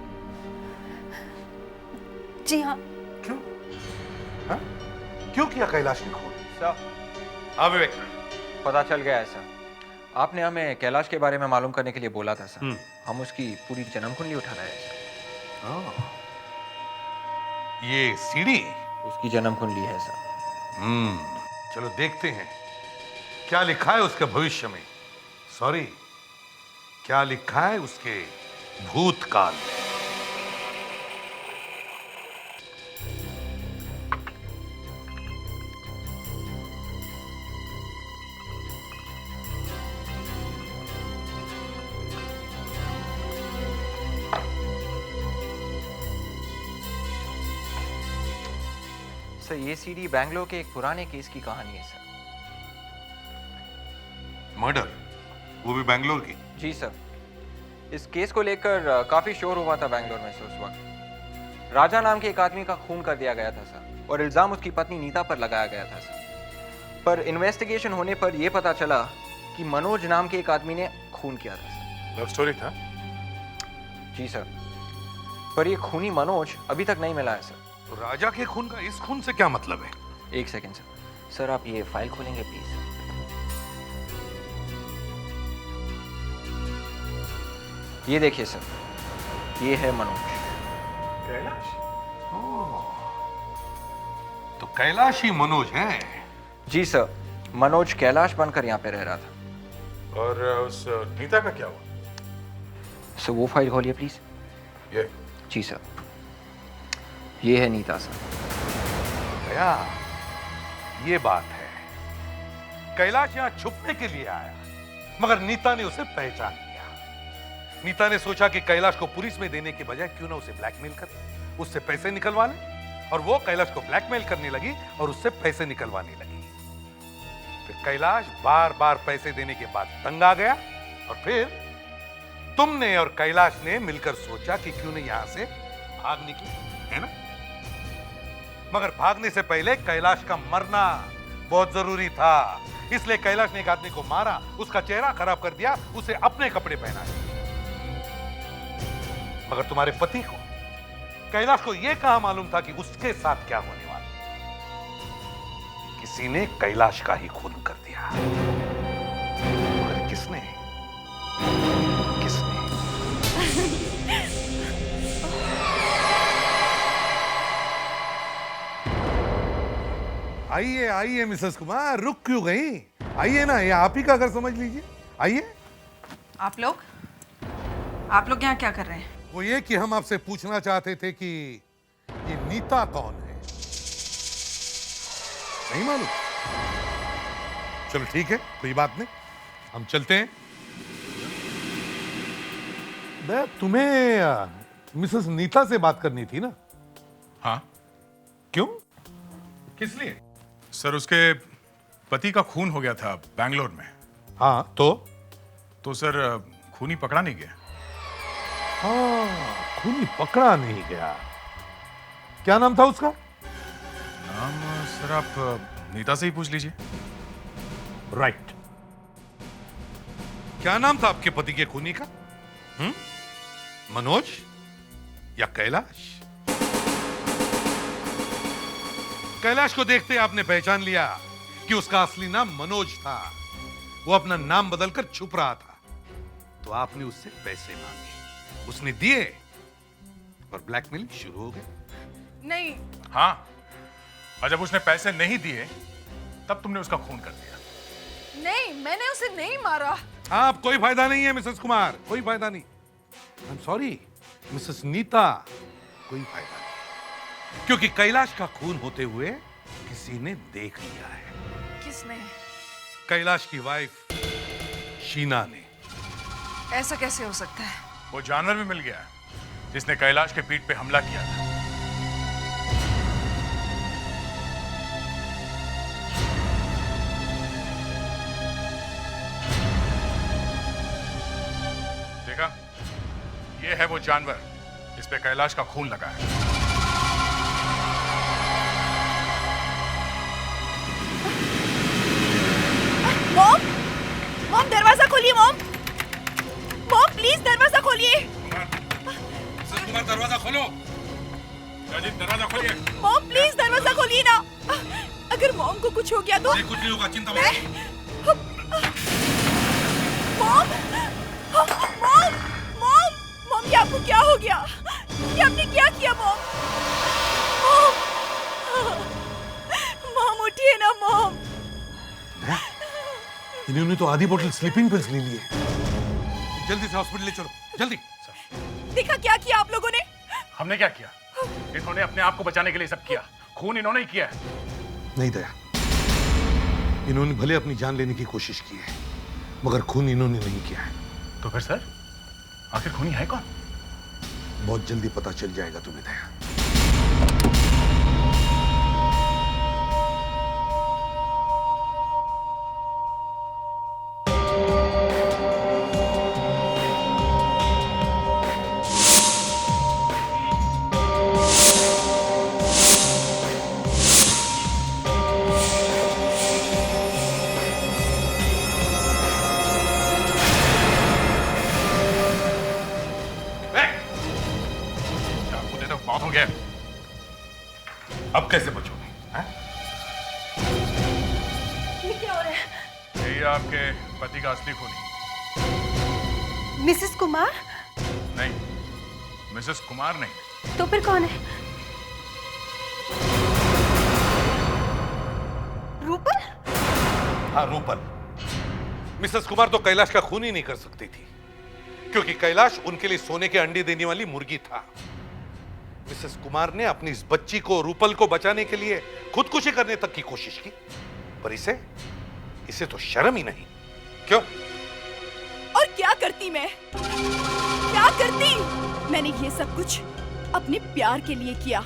[SPEAKER 20] जी हाँ।
[SPEAKER 10] क्यों? हाँ? क्यों किया कैलाश ने खून?
[SPEAKER 3] हाँ विवेक, पता चल गया है सर। आपने हमें कैलाश के बारे में मालूम करने के लिए बोला था सर। हम उसकी पूरी जन्म कुंडली उठा रहे हैं सर।
[SPEAKER 10] ये सीढ़ी
[SPEAKER 3] उसकी जन्म कुंडली है सर।
[SPEAKER 10] चलो देखते हैं क्या लिखा है उसके भविष्य में। सॉरी, क्या लिखा है उसके भूतकाल में।
[SPEAKER 3] सर ये सीडी बैंगलोर के एक पुराने केस की कहानी है सर।
[SPEAKER 10] मर्डर, वो भी बैंगलोर की?
[SPEAKER 3] जी सर। इस केस को लेकर काफी शोर हुआ था बैंगलोर में सर उस वक्त। राजा नाम के एक आदमी का खून कर दिया गया था सर और इल्जाम उसकी पत्नी नीता पर लगाया गया था सर। पर इन्वेस्टिगेशन होने पर यह पता चला कि मनोज नाम के एक आदमी ने खून किया था सर।
[SPEAKER 5] लव स्टोरी था?
[SPEAKER 3] जी सर। पर ये खूनी मनोज अभी तक नहीं मिला है सर।
[SPEAKER 10] तो राजा के खून का इस खून से क्या मतलब है?
[SPEAKER 3] एक सेकेंड सर। सर आप ये फाइल खोलेंगे प्लीज? ये देखिए सर, ये है मनोज।
[SPEAKER 10] कैलाश? तो कैलाश ही मनोज है?
[SPEAKER 3] जी सर, मनोज कैलाश बनकर यहाँ पे रह रहा था।
[SPEAKER 5] और उस नीता का क्या हुआ?
[SPEAKER 3] सर वो फाइल खोलिए प्लीज।
[SPEAKER 5] ये?
[SPEAKER 3] जी सर, ये है नीता सर।
[SPEAKER 10] दया, ये बात है। कैलाश यहाँ छुपने के लिए आया, मगर नीता ने उसे पहचान लिया। नीता ने सोचा कि कैलाश को पुलिस में देने के बजाय क्यों ना उसे ब्लैकमेल करे, उससे पैसे निकलवा ले। और वो कैलाश को ब्लैकमेल करने लगी और उससे पैसे निकलवाने लगी। फिर कैलाश बार बार पैसे देने के बाद तंग आ गया और फिर तुमने और कैलाश ने मिलकर सोचा कि क्यों नहीं यहां से भाग निकले, है ना? मगर भागने से पहले कैलाश का मरना बहुत जरूरी था, इसलिए कैलाश ने एक आदमी को मारा, उसका चेहरा खराब कर दिया, उसे अपने कपड़े पहनाए। मगर तुम्हारे पति को, कैलाश को यह कहां मालूम था कि उसके साथ क्या होने वाला? किसी ने कैलाश का ही खून कर दिया। मगर किसने? किसने? आइए आइए मिसेस कुमार, रुक क्यों गई? आइए ना, ये आप ही का घर समझ लीजिए, आइए।
[SPEAKER 24] आप लोग यहाँ क्या कर रहे हैं?
[SPEAKER 10] वो ये कि हम आपसे पूछना चाहते थे कि ये नीता कौन है? नहीं मालूम? चलो ठीक है, कोई बात नहीं, हम चलते हैं। तुम्हें मिसेस नीता से बात करनी थी ना?
[SPEAKER 11] हाँ।
[SPEAKER 10] क्यों? किस लिए?
[SPEAKER 11] सर, उसके पति का खून हो गया था बैंगलोर में।
[SPEAKER 10] हाँ, तो
[SPEAKER 11] सर खूनी पकड़ा नहीं गया।
[SPEAKER 10] हाँ, खूनी पकड़ा नहीं गया। क्या नाम था उसका?
[SPEAKER 11] नाम सर आप नीता से ही पूछ लीजिए।
[SPEAKER 10] राइट। क्या नाम था आपके पति के खूनी का? मनोज या कैलाश? कैलाश को देखते आपने पहचान लिया कि उसका असली नाम मनोज था। वो अपना नाम बदलकर छुप रहा था, तो आपने उससे पैसे मांगे, उसने दिए और ब्लैकमेलिंग शुरू हो गई।
[SPEAKER 24] नहीं।
[SPEAKER 11] हाँ, और जब उसने पैसे नहीं दिए तब तुमने उसका खून कर दिया।
[SPEAKER 24] नहीं, मैंने उसे नहीं मारा।
[SPEAKER 10] आप कोई फायदा नहीं है मिसेस कुमार, कोई फायदा नहीं। I am sorry Mrs Neeta, कोई फायदा नहीं, क्योंकि कैलाश का खून होते हुए किसी ने देख लिया है।
[SPEAKER 24] किसने?
[SPEAKER 10] कैलाश की वाइफ शीना ने।
[SPEAKER 24] ऐसा कैसे हो सकता है?
[SPEAKER 11] वो जानवर भी मिल गया जिसने कैलाश के पीठ पे हमला किया था। देखा, ये है वो जानवर जिस पे कैलाश का खून लगा है।
[SPEAKER 22] मॉम, मॉम दरवाजा खोलिए मॉम, मॉम प्लीज दरवाजा खोलिए।
[SPEAKER 10] कुमार दरवाजा खोलो।
[SPEAKER 11] दरवाजा खोलिए।
[SPEAKER 22] मॉम प्लीज दरवाजा खोलिए ना, अगर मॉम को कुछ हो गया तो।
[SPEAKER 10] कुछ नहीं होगा, चिंता मत
[SPEAKER 22] मॉम, मॉम, मॉम, मॉम ये आपको क्या हो गया? ये आपने क्या किया मॉम? मॉम उठिए ना मॉम।
[SPEAKER 10] इन्होंने तो आधी बोतल स्लीपिंग पिल्स ले लिए। जल्दी से हॉस्पिटल ले चलो, जल्दी।
[SPEAKER 22] देखा क्या किया आप लोगों ने?
[SPEAKER 11] हमने क्या किया? इन्होंने अपने आप को बचाने के लिए सब किया। खून इन्होंने ही किया है।
[SPEAKER 10] नहीं दया, इन्होंने भले अपनी जान लेने की कोशिश की है, मगर खून इन्होंने नहीं किया है।
[SPEAKER 11] तो फिर सर, आखिर खूनी है कौन?
[SPEAKER 10] बहुत जल्दी पता चल जाएगा तुम्हें दया। अब कैसे बचोगे?
[SPEAKER 24] ये क्या हो रहा है?
[SPEAKER 11] यही आपके पति का असली खूनी।
[SPEAKER 24] मिसेस कुमार?
[SPEAKER 11] नहीं, मिसेस कुमार नहीं।
[SPEAKER 24] तो फिर कौन है? रूपल?
[SPEAKER 10] हाँ, रूपल। मिसेस कुमार तो कैलाश का खून ही नहीं कर सकती थी, क्योंकि कैलाश उनके लिए सोने के अंडे देने वाली मुर्गी था। मिसेस कुमार ने अपनी इस बच्ची को, रूपल को बचाने के लिए खुदकुशी करने तक की कोशिश की, पर इसे तो शर्म ही नहीं। क्यों?
[SPEAKER 22] और क्या करती मैं? क्या करती? मैंने ये सब कुछ अपने प्यार के लिए किया।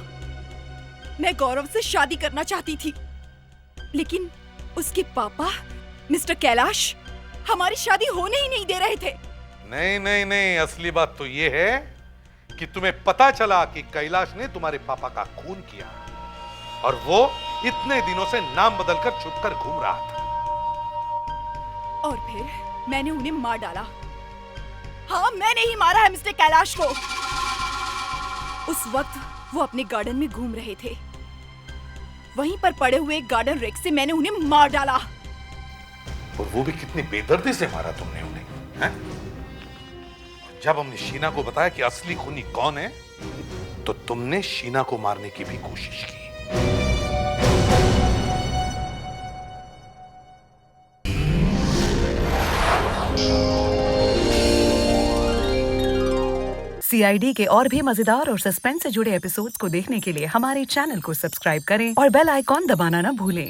[SPEAKER 22] मैं गौरव से शादी करना चाहती थी, लेकिन उसके पापा मिस्टर कैलाश हमारी शादी होने ही नहीं दे रहे थे।
[SPEAKER 10] नहीं नहीं नहीं, असली बात तो ये है कि तुम्हें पता चला कि कैलाश ने तुम्हारे पापा का खून किया, और वो इतने दिनों से नाम बदलकर छुपकर घूम रहा था।
[SPEAKER 22] और फिर मैंने उन्हें मार डाला। हाँ, मैंने ही मारा है मिस्टर कैलाश को। उस वक्त वो अपने गार्डन में घूम रहे थे, वहीं पर पड़े हुए गार्डन रेक से मैंने उन्हें मार डाला।
[SPEAKER 10] और वो भी कितनी बेदर्दी से मारा तुमने उन्हें, हैं? जब हमने शीना को बताया कि असली खूनी कौन है, तो तुमने शीना को मारने की भी कोशिश की।
[SPEAKER 8] CID के और भी मजेदार और सस्पेंस से जुड़े एपिसोड्स को देखने के लिए हमारे चैनल को सब्सक्राइब करें और बेल आइकॉन दबाना न भूलें।